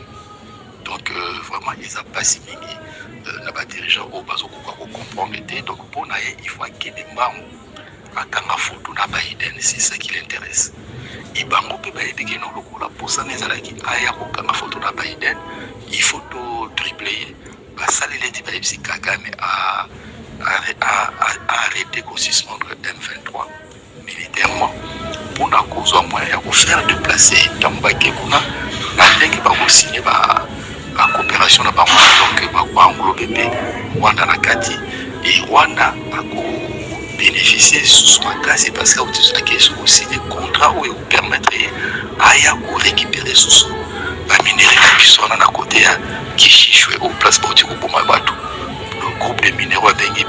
Donc, vraiment, ils ont pas si les dirigeants au bas au comprendre. Donc, pour nous, il faut qu'il y ait des membres à la photo de Biden, c'est ça qui l'intéresse. Et bango peut pas aider non le pour ça les alaki aya ko kanga photo de Biden, il faut tripler. Ça les dit pas si Kagame a arrêté le suspendre M23 militairement pour la cause au moins pour faire déplacer Tambake kuna na ndenge ba ko signer la coopération na bango donc ba englober Rwanda na kati et Rwanda a bénéficier sous makasi parce que vous avez signé contrat où vous permettrez à récupérer sous la minerai qui sont à côté qui chichoué au place pour du groupe Mabatu le groupe de minéraux a gagné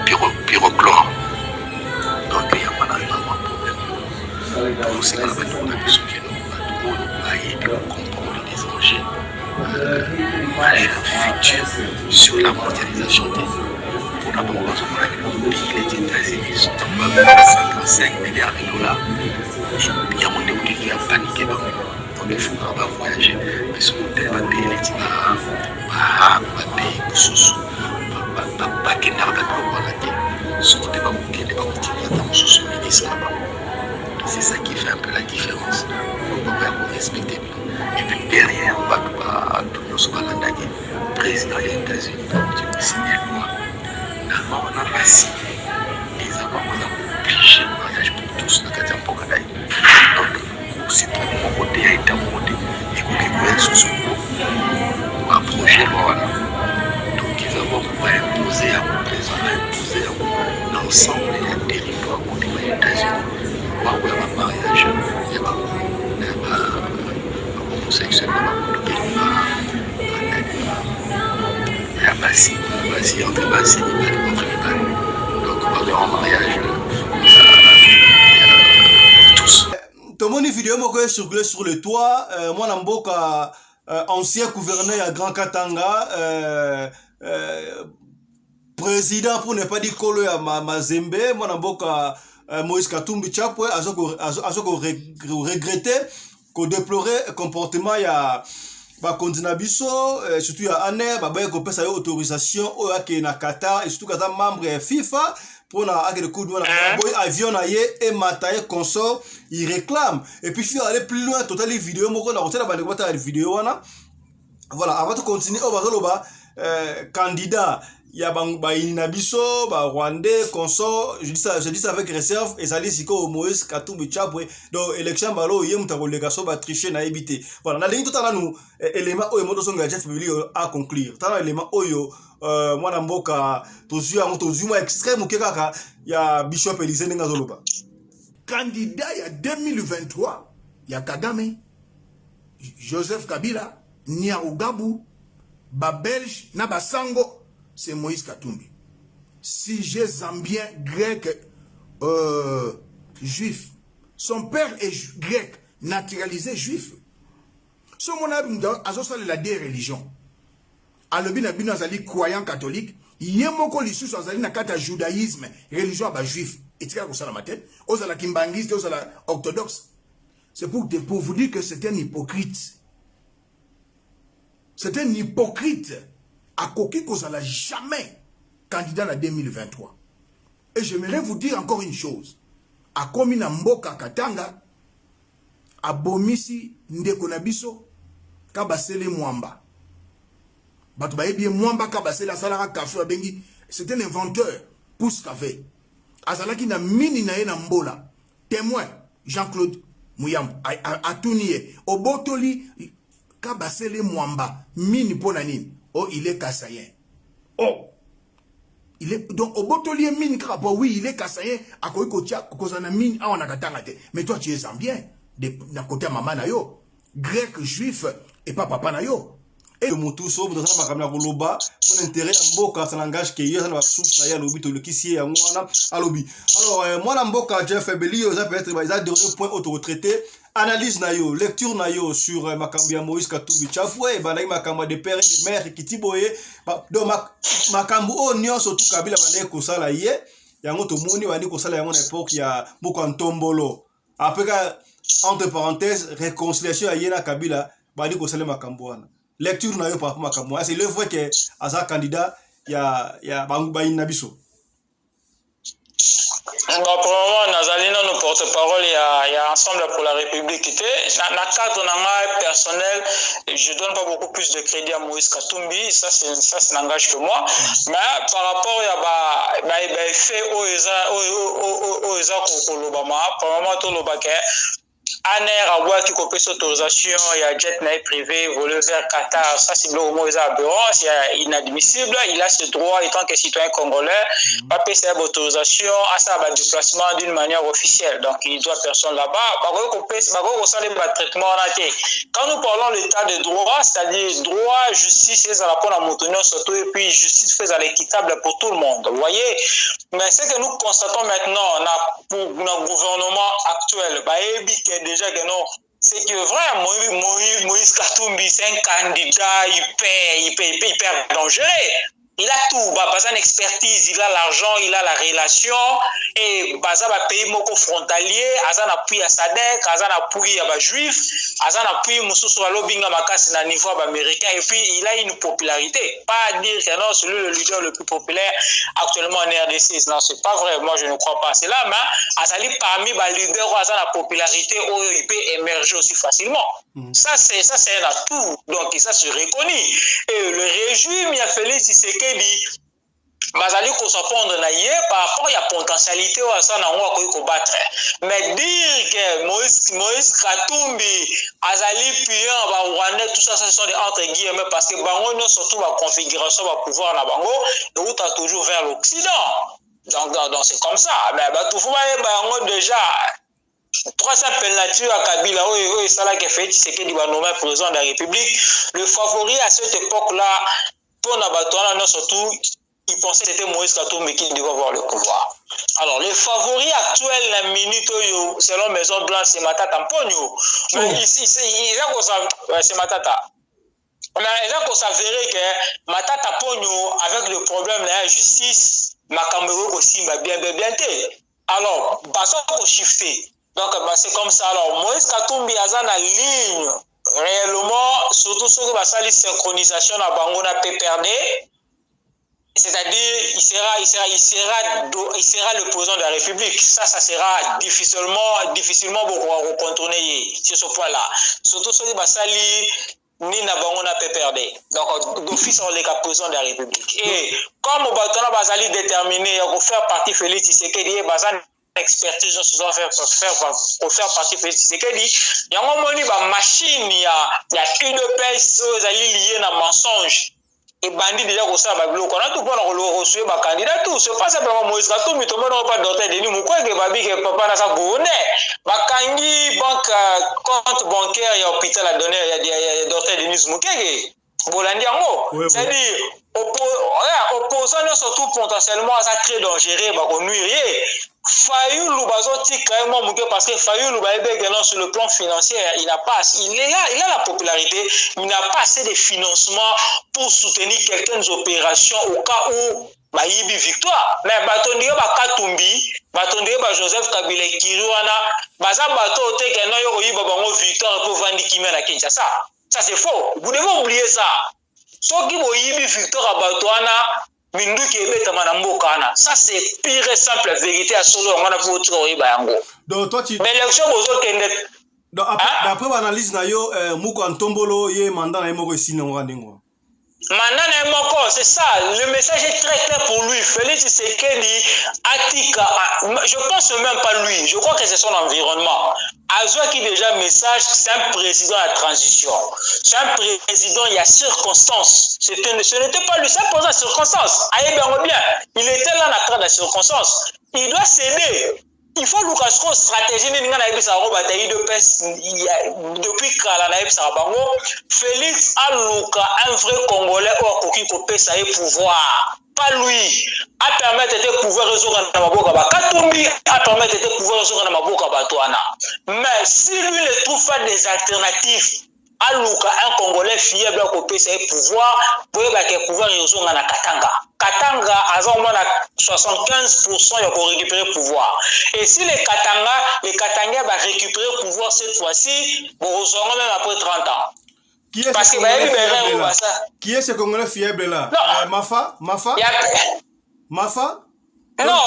pyrochlore donc il n'y a pas de problème pour ce qu'on a besoin de ce que nous avons comprendre les enjeux majeur futur sur la mondialisation des pour la banque les États-Unis sont 55 milliards de dollars. Il y a mon écoute qui a paniqué donc il faut pas voyager mais ce modèle va payer les titres va payer pour sous pas qu'il n'a pas de ce côté va bouquer pas continuer dans sous ministre là-bas. C'est ça qui fait un peu la différence. On va respecter. Et puis derrière, on va tout nous soit le président des États-Unis, comme tu signé moi. D'abord, on n'a pas signé. Les avons obligé le mariage pour tous, dans le cas pour Canada. Donc, c'est pour mon côté, à être monté, et qu'on est sous ce coup, pour approcher l'ordre. Donc, ils avons imposé à mon président, imposé à l'ensemble des territoires côté des États-Unis. Pour avoir un mariage, il y a un homosexuel, la Bassie, entre Bassie et Liban. Donc, on va avoir un mariage tous. Tout le monde vidéo m'a circulé sur le toit. Moi, Namboka, ancien gouverneur à Grand Katanga, président pour ne pas dire Kolo à Mazembe, moi, Namboka. Moïse Katumbi Chapwe a regretté qu'on déplorait le comportement ya ba kondina biso surtout ya aner ba ba ko pesa autorisation o ya na Qatar et surtout Qatar membre FIFA pour na avec le coup de boy avion na ye et mataye consort il réclame et puis il faut aller plus loin total vidéo moko na hôtel ba ndeko ta vidéo wana voilà avant de continuer on va reloba candidat ya ba inabiso ba rwandais consort je dis ça avec réserve et ça dit siko Moïse Katumbi Chapwe donc élection balo yé mutako legaso ba tricher na ebité voilà na lingi totala nous élément oyo moto songa chef public à conclure tala élément oyo mwana mboka tozu mo extrême kekaka ya Bishop Élysée Nenga Zoloba candidat ya 2023 ya Kagame Joseph Kabila Nyarugabo ba Belge na basango c'est Moïse Katumbi. Sujet zambien, grec, juif. Son père est grec, naturalisé juif. Son mon abinda, azosale la des religions. Alobi na bino azali croyant catholique, yemoko lisusu azali na kata judaïsme, religion aba juif. Et tika ko sala maten, ozala kimbangiste, ozala orthodoxe. C'est pour vous dire que c'est un hypocrite. C'est un hypocrite. À Koki Kozala jamais candidat en 2023. Et j'aimerais vous dire encore une chose. À Komina Mboka Katanga, à Bomisi Ndekonabiso, Kabasele Mwamba. Batubaye bien Mwamba Kabasele Salara Kafou Bengi, c'est un inventeur, Pousse Café. Azalaki na mini na na Mbola. Témoin, Jean-Claude Mouyam, à Tounié, au Botoli, Kabasele Mwamba, mini Ponanine. Oh, il est kassayen. Oh! Il est, donc, au botolier mine, oui, il est kassayen. À quoi il mine, ah, on a katangate. Mais toi, tu es zambien. D'un côté, maman na yo. Grec, juif, et pas papa na yo. Et le mot tout sobre, dans la makamna goloba, pour l'intérêt, mboka, ça langage qui est, ça va souffler, ya lobi, to le kissier, ya mwana, à lobi. Alors, moi, mboka, Jeff Belli, ça peut être, ils ont deux points auto-retraité. Analyse na yo, lecture na yo sur Makambia Moïse Katumbi Chapwe, banaï Makamba de père et de mère qui tiboye, donc Makambu o nyon surtout Kabila banaï kosala yé, yango to moni banaï kosala yango na époque ya Mokantombolo. Après entre parenthèses réconciliation ya yena Kabila banaï kosala Makambu wana. Lecture na yo par rapport Makambu, c'est le vrai que asa candidat ya banguba inabiso. Pour le moment, nous porte-parole, il y a Ensemble pour la République. Dans le cadre personnel, je ne donne pas beaucoup plus de crédit à Moïse Katumbi, ça n'engage que moi. Mais par rapport à fait au Obama, pour le moment, tout le baquet. Aner a qui copie cette autorisation, il y a jet privé, volé vers Qatar, ça c'est aberrant, c'est inadmissible. Il a ce droit, étant que citoyen congolais, pas payer cette autorisation à sa déplacement d'une manière officielle. Donc il doit personne là-bas. Quand nous parlons de l'état de droit, c'est-à-dire droit, justice, c'est la peine à montagne surtout, et puis justice fait à l'équitable pour tout le monde. Vous voyez? Mais ce que nous constatons maintenant pour notre gouvernement actuel, déjà que non, c'est que vraiment Moïse Katumbi, c'est un candidat hyper dangereux. Il a tout, basa une expertise, il a l'argent, il a la relation, et basa ba pays moko frontalier, azan appui à Sadek, azan appui à ba juif, azan appui mususu alobinga makasi na niveau américain, et puis il a une popularité. Pas dire que non, c'est le leader le plus populaire actuellement en RDC. Non, c'est pas vrai, moi je ne crois pas. C'est là, mais azali parmi ba leaders azan la popularité, il peut émerger aussi facilement. Ça c'est un atout, donc ça se reconnaît. Et le régime, il a Félix Tshisekedi, bazali ko s'apprendre na yé par rapport à la potentialité au ça na ngwa ko battre. Mais dire que Moïse Katumbi azali puissant ba Rwanda, tout ça, ce sont des entre guillemets parce que bango non surtout la configuration va pouvoir na bango et où t'as toujours vers l'Occident. Donc c'est comme ça. Mais bah tout faut bango déjà 300 penalties à Kabila, oui, ça là qui fait, c'est que va nommer président de la République. Le favori à cette époque-là, pour Nabatouana, non surtout, il pensait que c'était Moïse Katumbi qui devait avoir le pouvoir. Alors, le favori actuel, la minute, selon Maison Blanche, c'est Matata Mponyo. Mais ici, c'est Matata. Mais il faut s'avérer que Matata Mponyo, avec le problème de la justice, Makamero aussi va bien. Alors, basons pour shifter. Donc, c'est comme ça. Alors, Moïse Katumbi a la ligne, réellement, surtout sur la synchronisation à Bangona PPRD, c'est-à-dire, il sera le président de la République. Ça sera difficilement beaucoup contourner sur ce point-là. Surtout sur la ni na Bangona PPRD. Donc, d'office, on est président de la République. Et comme Obatona Bazali déterminé à faire partie Félix Tshisekedi, Bazan expertise pour faire partie de ce qu'il dit. Il y a une machine, il y a une pièce liée à un mensonge. Et bandit déjà comme ça, on a tout pour recevoir ma candidat tout. C'est pas simplement Moïse Katumbi, tout le monde n'a pas d'autre Denis Mukwege que Babi que papa n'a sa bonne. Bakangi banque compte bancaire et hôpital a donné il y a d'autres Denis Mukwege. Bolandi yango. C'est-à-dire opposant surtout potentiellement à ça très dangereux, bah on nuirait. Fayoulou bazoti carrément mouké parce que Fayoulou sur le plan financier il a la popularité, mais il n'a pas assez de financement pour soutenir quelques opérations au cas où bah il y a victoire. Mais batondié ba Katumbi, batondié ba Joseph Kabila Kirouana, baza bato te que non yo yi ba bango victoire pour vendre Kimé na Kinshasa. Ça c'est faux. Vous devez oublier ça. Ce qui vous y victoire à Batoana, Minduki ebeta manambokana. Ça c'est pire et simple vérité à solo on a voté au Ibayango. Donc toi tu mais l'élection bozo kende. Donc après l'analyse na yo Muko Antombolo ye mandat na moko isine ngandingo. Manana Moko, c'est ça. Le message est très clair pour lui. Félix Tshisekedi, Atika, je pense même pas lui. Je crois que c'est son environnement. Azwa qui déjà message, c'est un président à la transition. C'est un président, il y a circonstances. Ce n'était pas lui, c'est un président à circonstances. Aïe bien, il était là dans la circonstance. Il doit céder. Il faut Lucasco stratégie depuis Félix a Luka un vrai Congolais qui peut ça pouvoir. Pas lui. A permettre de pouvoir résoudre dans Maboka Katumbi, a permettre de pouvoir résoudre dans Maboka Batouana. Mais si lui ne trouve pas des alternatives, a Luka un Congolais fiable à couper ses pouvoirs, pour pouvoir résoudre dans Katanga. Katanga a 75% pour récupérer le pouvoir. Et si les Katanga va récupérer le pouvoir cette fois-ci, nous recevrons même après 30 ans. Qui est ce Congolais fiable là? Mafa? Mafa? Non,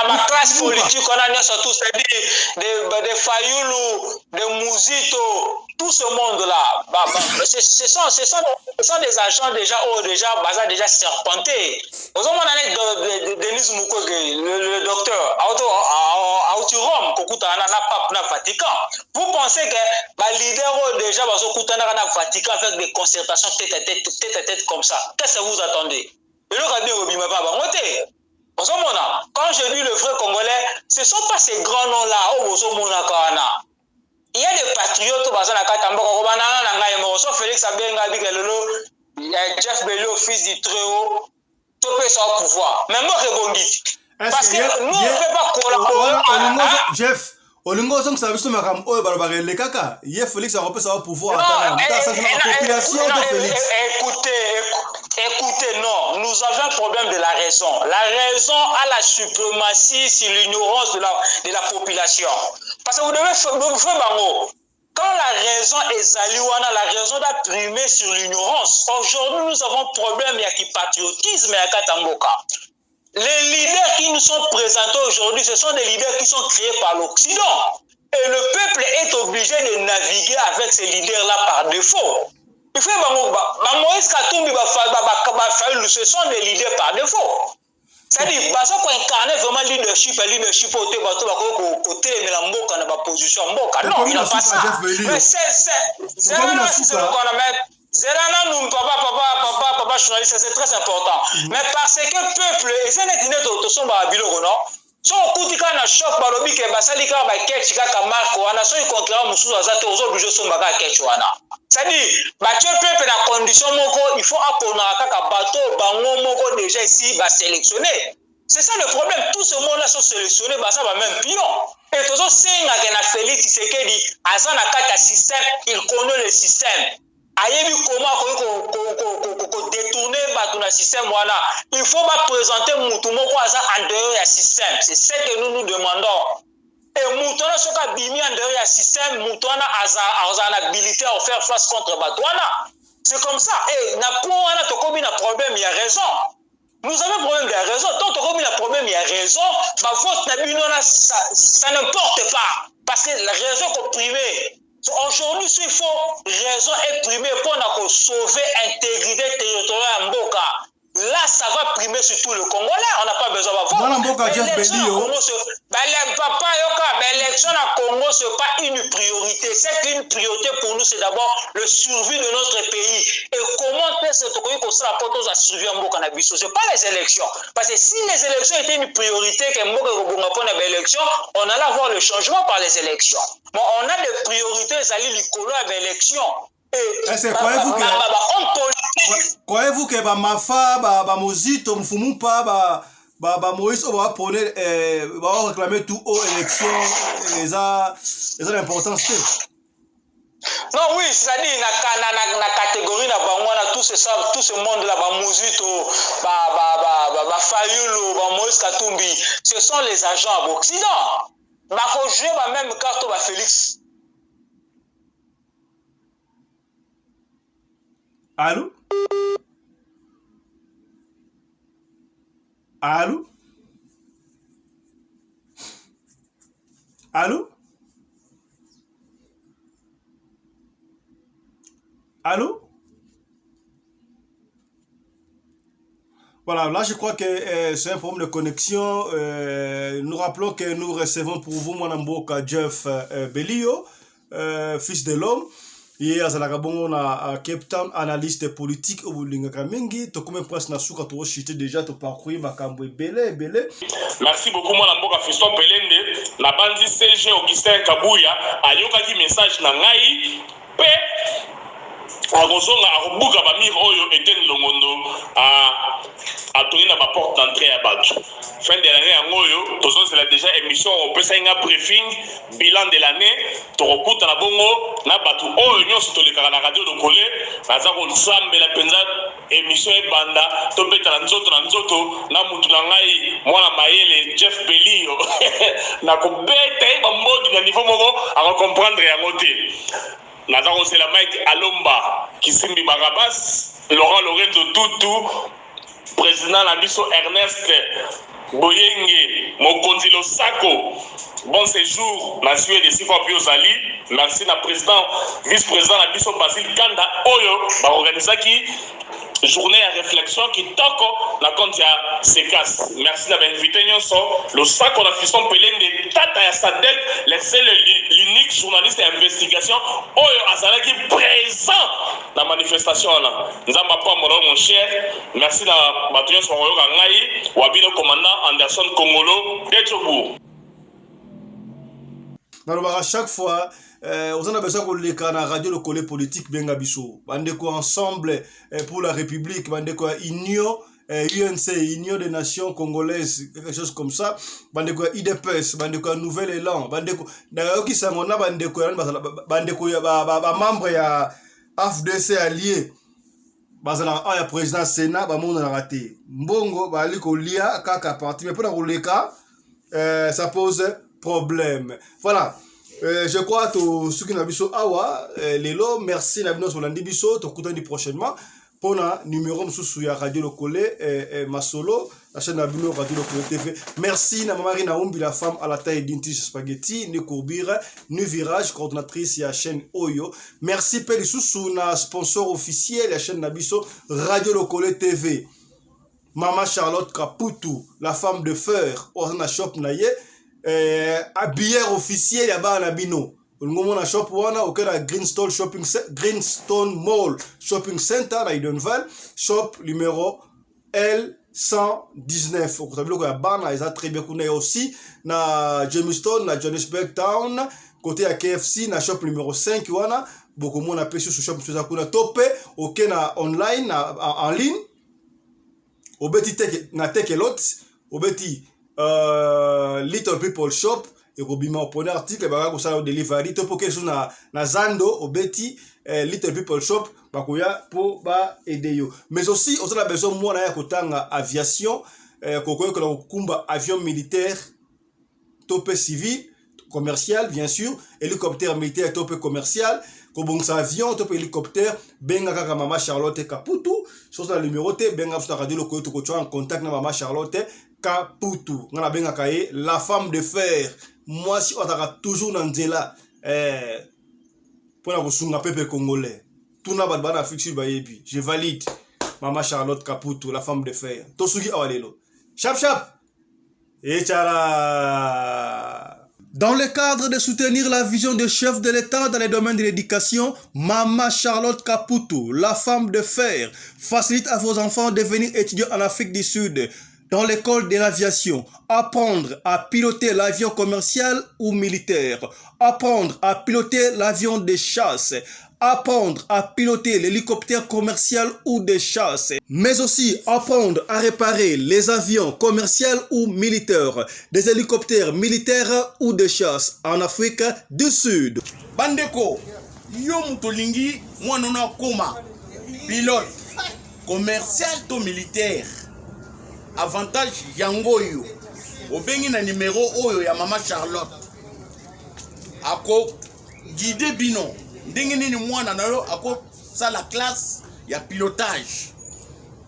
ma classe politique, on a surtout des Fayoulou, des Mouzito, tout ce monde-là. Ce sont des agents déjà serpentés. Vous avez Denis Mukwege, le docteur, Autirom, na Vatican. Vous pensez que les leaders déjà na Vatican avec des concertations tête à tête comme ça? Qu'est-ce que vous attendez? Quand je dis le vrai Congolais, ce ne sont pas ces grands noms-là. Il y a des patriotes Félix Jeff Bello, fils du Très-Haut, tout peut au pouvoir. Mais moi, je rebondis. Parce que nous, on ne peut pas collaborer. Jeff, Olingo Zong, ça veut dire que les caca. Hier, Félix a repris ça pouvoir. Écoutez, non, nous avons un problème de la raison. La raison a la suprématie sur l'ignorance de la population. Parce que vous devez faire bango. Quand la raison est zaliwana, la raison doit primer sur l'ignorance. Aujourd'hui, nous avons un problème, il y a qui patriotisme et à Katamboka. Les leaders qui nous sont présentés aujourd'hui, ce sont des leaders qui sont créés par l'Occident. Et le peuple est obligé de naviguer avec ces leaders-là par défaut. Il faut Moïse Katumbi, ce sont des leaders par défaut. C'est-à-dire, parce qu'on incarne vraiment leadership côté mais la mboka na position mboka. Non, il n'a pas ça. Mais c'est Zerana nous papa journaliste, c'est très important. Mais parce que peuple et c'est net to somba biloko non. So kutika na shop balobi ke basali ka ba ketch ka marko ana so concurrent mususu azato ozo obligé somba ka ketch wana. C'est-à-dire ba peuple na condition moko il faut apona kaka bateau bango moko déjà ici ba sélectionner. C'est ça le problème, tout ce monde là sont sélectionnés bah ça va même pion. Et toujours senga que na Félix Tshisekedi azana kata système, il connaît le système. Ayebi comment détourner le système voilà. Il faut pas présenter Moutoumoko en dehors du système. C'est ce que nous nous demandons. Et Moutona soka bimi en dehors du système, Moutona a habilité à faire face contre Batouana. C'est comme ça. Et na pouana to kobi na problème, il y a raison. Nous avons un problème, il y a raison. Tant qu'on a un problème, il y a raison. Ma vote ça n'importe pas. Parce que la raison qu'on primée. Aujourd'hui, il faut raison et primer pour sauver l'intégrité territoriale en Mboka. Là, ça va primer sur tout le Congolais. On n'a pas besoin de voir. L'élection à Congo, ce n'est pas une priorité. C'est qu'une priorité pour nous, c'est d'abord le survie de notre pays. Et comment est-ce que ça apporte à survivre en Mboka Nabiso? Ce n'est pas les élections. Parce que si les élections étaient une priorité, que Mboka pour une élection, on allait avoir le changement par les élections. Bon, on a des priorités, ça allait l'écolo à l'élection. Croyez-vous que Mafa, Mozito, Mfumupa, Moïse va réclamer tout aux élections les a l'importance. Non, oui, c'est-à-dire la catégorie tout ce monde là, Mozito, Fayulu, Moïse Katumbi, ce sont les agents à l'Occident. Il faut jouer même carte à Félix. Allô? Allô? Allô? Allô? Voilà, là je crois que c'est un problème de connexion. Nous rappelons que nous recevons pour vous Mwanamboka Jeff Belio, fils de l'homme. Hier, azalaka bongo na Cape Town, analyste politique au Lingaka mingi. To comme presse na suka to chité déjà to parcourir makambo belé. Merci beaucoup mon Mboka Fiston Pelende. Na bandi CG Augustin Kabuya ayokaki message na ngai pe akozonga akobuka bamir oyo Etienne Longondo a tourné na porte d'entrée à Batou. Fin de l'année en oyo, tozo c'est déjà émission on peut ça briefing bilan de l'année to rokuta na bongo na Batou oyo nyonso to lekaka na radio de Kolé naza ko nsambe la penza émission e banda to beta na nzoto na mutu na ngai mwana mayele Jeff Belio na ko beta e bambodi na niveau moko a comprendre yango te. Nazaro c'est la Mike Alomba Kisimbi Barabas, Laurent Lorenzo Tutu, président Nabiso Ernest Boyenge, Mokonzilo Sako. Bon séjour, Monsieur de Sifa Biozali. Merci na président, vice-président Nabiso Basile Kanda Oyo, organisaki journée à réflexion qui toko na compte ya Sekas. Merci d'avoir invité Nyonso, le sac on a fiston Pelende Tata ya Sadek, l'unique journaliste d'investigation Oyo Azalaki présent dans la manifestation là. Nzamba pa mon cher. Merci na batuyon so Oyo Ngai, wabino commandant Anderson Kongolo Detchobu. À chaque fois, on a besoin de la radio, le collet politique, bien gabiso. Bandeko ensemble pour la République, bandeko union UNC, Union des Nations Congolaises, quelque chose comme ça, bandeko IDPS, bandeko Nouvel Élan, bandeko d'ailleurs qui sangona bandeko ba membre ya AFDC allié bazala ya président Sénat ba monde na raté mbongo ba liko lia kaka parti mais pour la roleka ça pose problème. Voilà. Je crois que ceux qui n'ont pas awa lelo merci na bino sur l'andi biso to kutani prochainement pour na numéro sous ya Radio Lokole Masolo la chaîne na bino Radio Lokole TV. Merci na Marie Naumbi la femme à la taille d'une tige spaghetti ni courbire ni virage coordinatrice ya chaîne Oyo. Merci peli sous na sponsor officiel la chaîne na biso Radio Lokole TV. Mama Charlotte Kaputu la femme de fer au na shop na ye bière officielle ya ba na bino ngomo na shop wana okela Greenstone Mall Shopping Center na Idonval shop numéro L119 okotabilo ya bana eza très bien kuna aussi na Jamestown na Johannesburg Town côté ya KFC na shop numéro 5 wana beaucoup na pesi sur shop tuza kuna topé okena online en ligne obeti na tekelot obeti Little People Shop et Robima opone article baka ko sala delivery to poke so na Zando obeti Little People Shop bakoya po ba aider yo mais aussi on a besoin moi na ya kotanga aviation kokoyo ko kumba avion militaire topé civil commercial bien sûr hélicoptère militaire topé commercial ko bongsa avion topé hélicoptère benga kaka Mama Charlotte Kaputu sur le numéro T benga sur Radio Lokole to ko en contact na Mama Charlotte Kaputu ngana benga kaye la femme de fer moi si on a toujours dans nzela pour la kosunga peuple congolais tout na bana fixe bayebi je valide Mama Charlotte Kaputu la femme de fer tosugi awalelo chap chap et tchala. Dans le cadre de soutenir la vision des chefs de l'État dans les domaines de l'éducation, Mama Charlotte Kaputu, la femme de fer, facilite à vos enfants de devenir étudiants en Afrique du Sud dans l'école de l'aviation, apprendre à piloter l'avion commercial ou militaire, apprendre à piloter l'avion de chasse, apprendre à piloter l'hélicoptère commercial ou de chasse, mais aussi apprendre à réparer les avions commerciaux ou militaires, des hélicoptères militaires ou de chasse en Afrique du Sud. Bandeko, yo mutolingi mwanona koma pilote commercial to militaire. Avantage yango yo obengi na numéro oyo ya Mama Charlotte ako guide bino ndenge nini mwana na yo ako sala classe ya pilotage.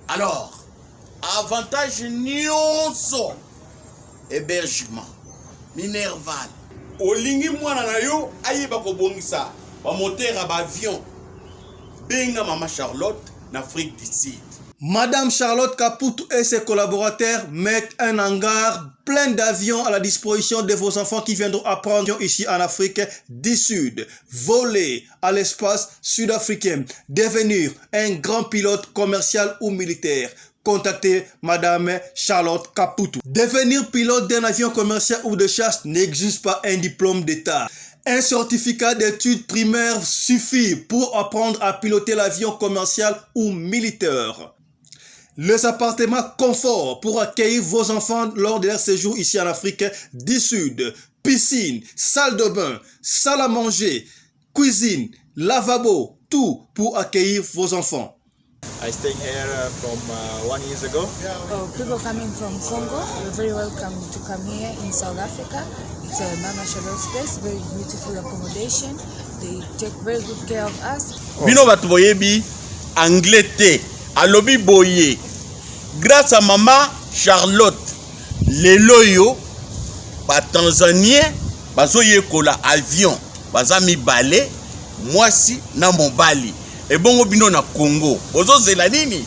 Alors avantage nyonso hébergement minerval olingi mwana na yo ayiba ko bongisa ba moteur ba avion benga Mama Charlotte na Afrique du Sud. Madame Charlotte Kaputu et ses collaborateurs mettent un hangar plein d'avions à la disposition de vos enfants qui viendront apprendre ici en Afrique du Sud. Voler à l'espace sud-africain, devenir un grand pilote commercial ou militaire. Contactez Madame Charlotte Kaputu. Devenir pilote d'un avion commercial ou de chasse n'exige pas un diplôme d'État. Un certificat d'études primaires suffit pour apprendre à piloter l'avion commercial ou militaire. Les appartements confort pour accueillir vos enfants lors de leur séjour ici en Afrique du Sud. Piscine, salle de bain, salle à manger, cuisine, lavabo, tout pour accueillir vos enfants. I stayed here from 1 year ago. People coming from Congo, you're very welcome to come here in South Africa. It's a Mama Charlotte space, very beautiful accommodation. They take very good care of us. Bino batu boyebi anglais te. Alobi boye. Grâce à Mama Charlotte, les loyo, ba Tanzanien, bazo yekola avion, baza mi balé, moi si na mon bali. Et bon bino na Congo. Bozo zelanini.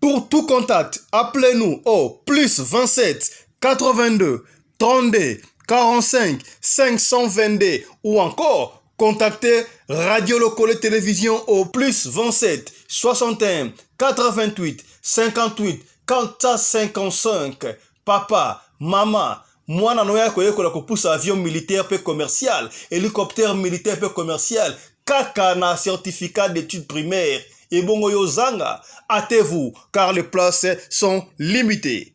Pour tout contact, appelez-nous au plus 27 82 32 45 522 ou encore contactez Radio Lokole Télévision au plus 27 61 88 58 455. Papa, maman, mwana noya koyekola kopusa avion militaire pe commercial, hélicoptère militaire pe commercial, kaka na certificat d'études primaires et bongo yozanga, hâtez-vous car les places sont limitées.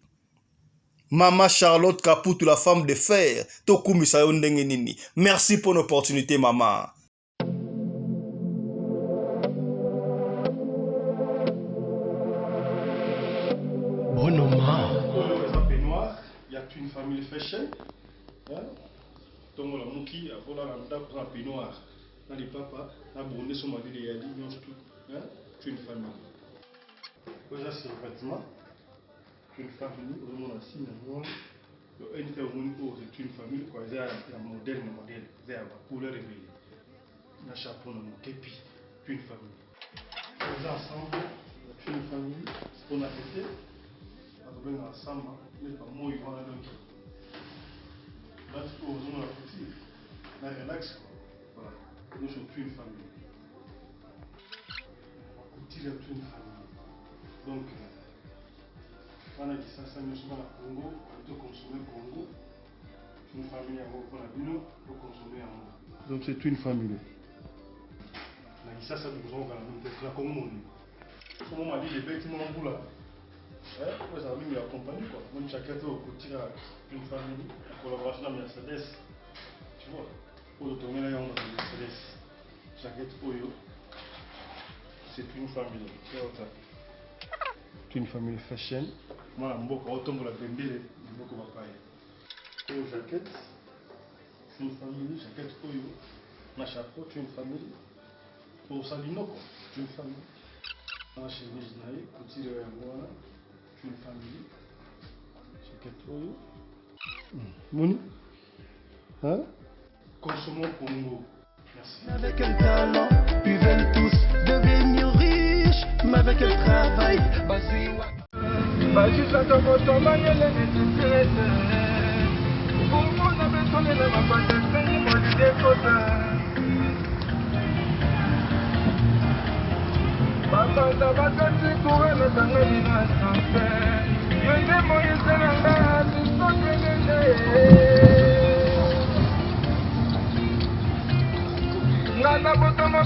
Mama Charlotte Kaputu, la femme de fer, Tokumisa Yondengenini. Merci pour l'opportunité, maman. Bonoma. Il y a une famille fashion. Donc la mouki a volé la dame pour un peignoir. Dans les papas, la bonne son mari les a dit non tout. Une famille. Déjà c'est le bâtiment. Une famille, on a signé une famille, quoi, c'est un modèle, c'est un couleur réveillée. Un chapeau, un képi, une famille. Les ensemble, une famille, on a fait, on a ensemble, mais pas moi, ils vont à l'autre. Là, tu peux oser la petite, là, relax, voilà. Nous sommes une famille. On continue une famille. Donc, on a dit ça, nous sommes à Congo, on doit consommer Congo. Une famille à Congo, pour consommer à Congo. Donc c'est une famille. On a dit ça, nous avons la Congo. Comme on m'a dit, les bêtements en bout là. Moi, ça m'a mis accompagné quoi. Moi, chacun au côté d'une famille, en collaboration avec Mercedes. Tu vois, pour le tourner là, on a Mercedes. Chacun Oyo, c'est une famille. C'est une famille fashion. Moi, je suis autant la bembele, je suis papaye. Une jaquette, c'est une famille, jaquette Oyo. Ma chapeau, c'est une famille. Pour Salino, c'est une famille. Ma chemise, petit de moi, c'est une famille. Jaquette Oyo. Moni? Hein? Consommons Congo. Merci. Avec un talent, ils veulent tous devenir riches, mais avec un travail, Bajisa tokoto banyele netuserete Kumuna betonele mapata senyi molide kota Bapanda bakati kurele tangeli na sanse Yoide moise nanga tisokenele Ngana botomo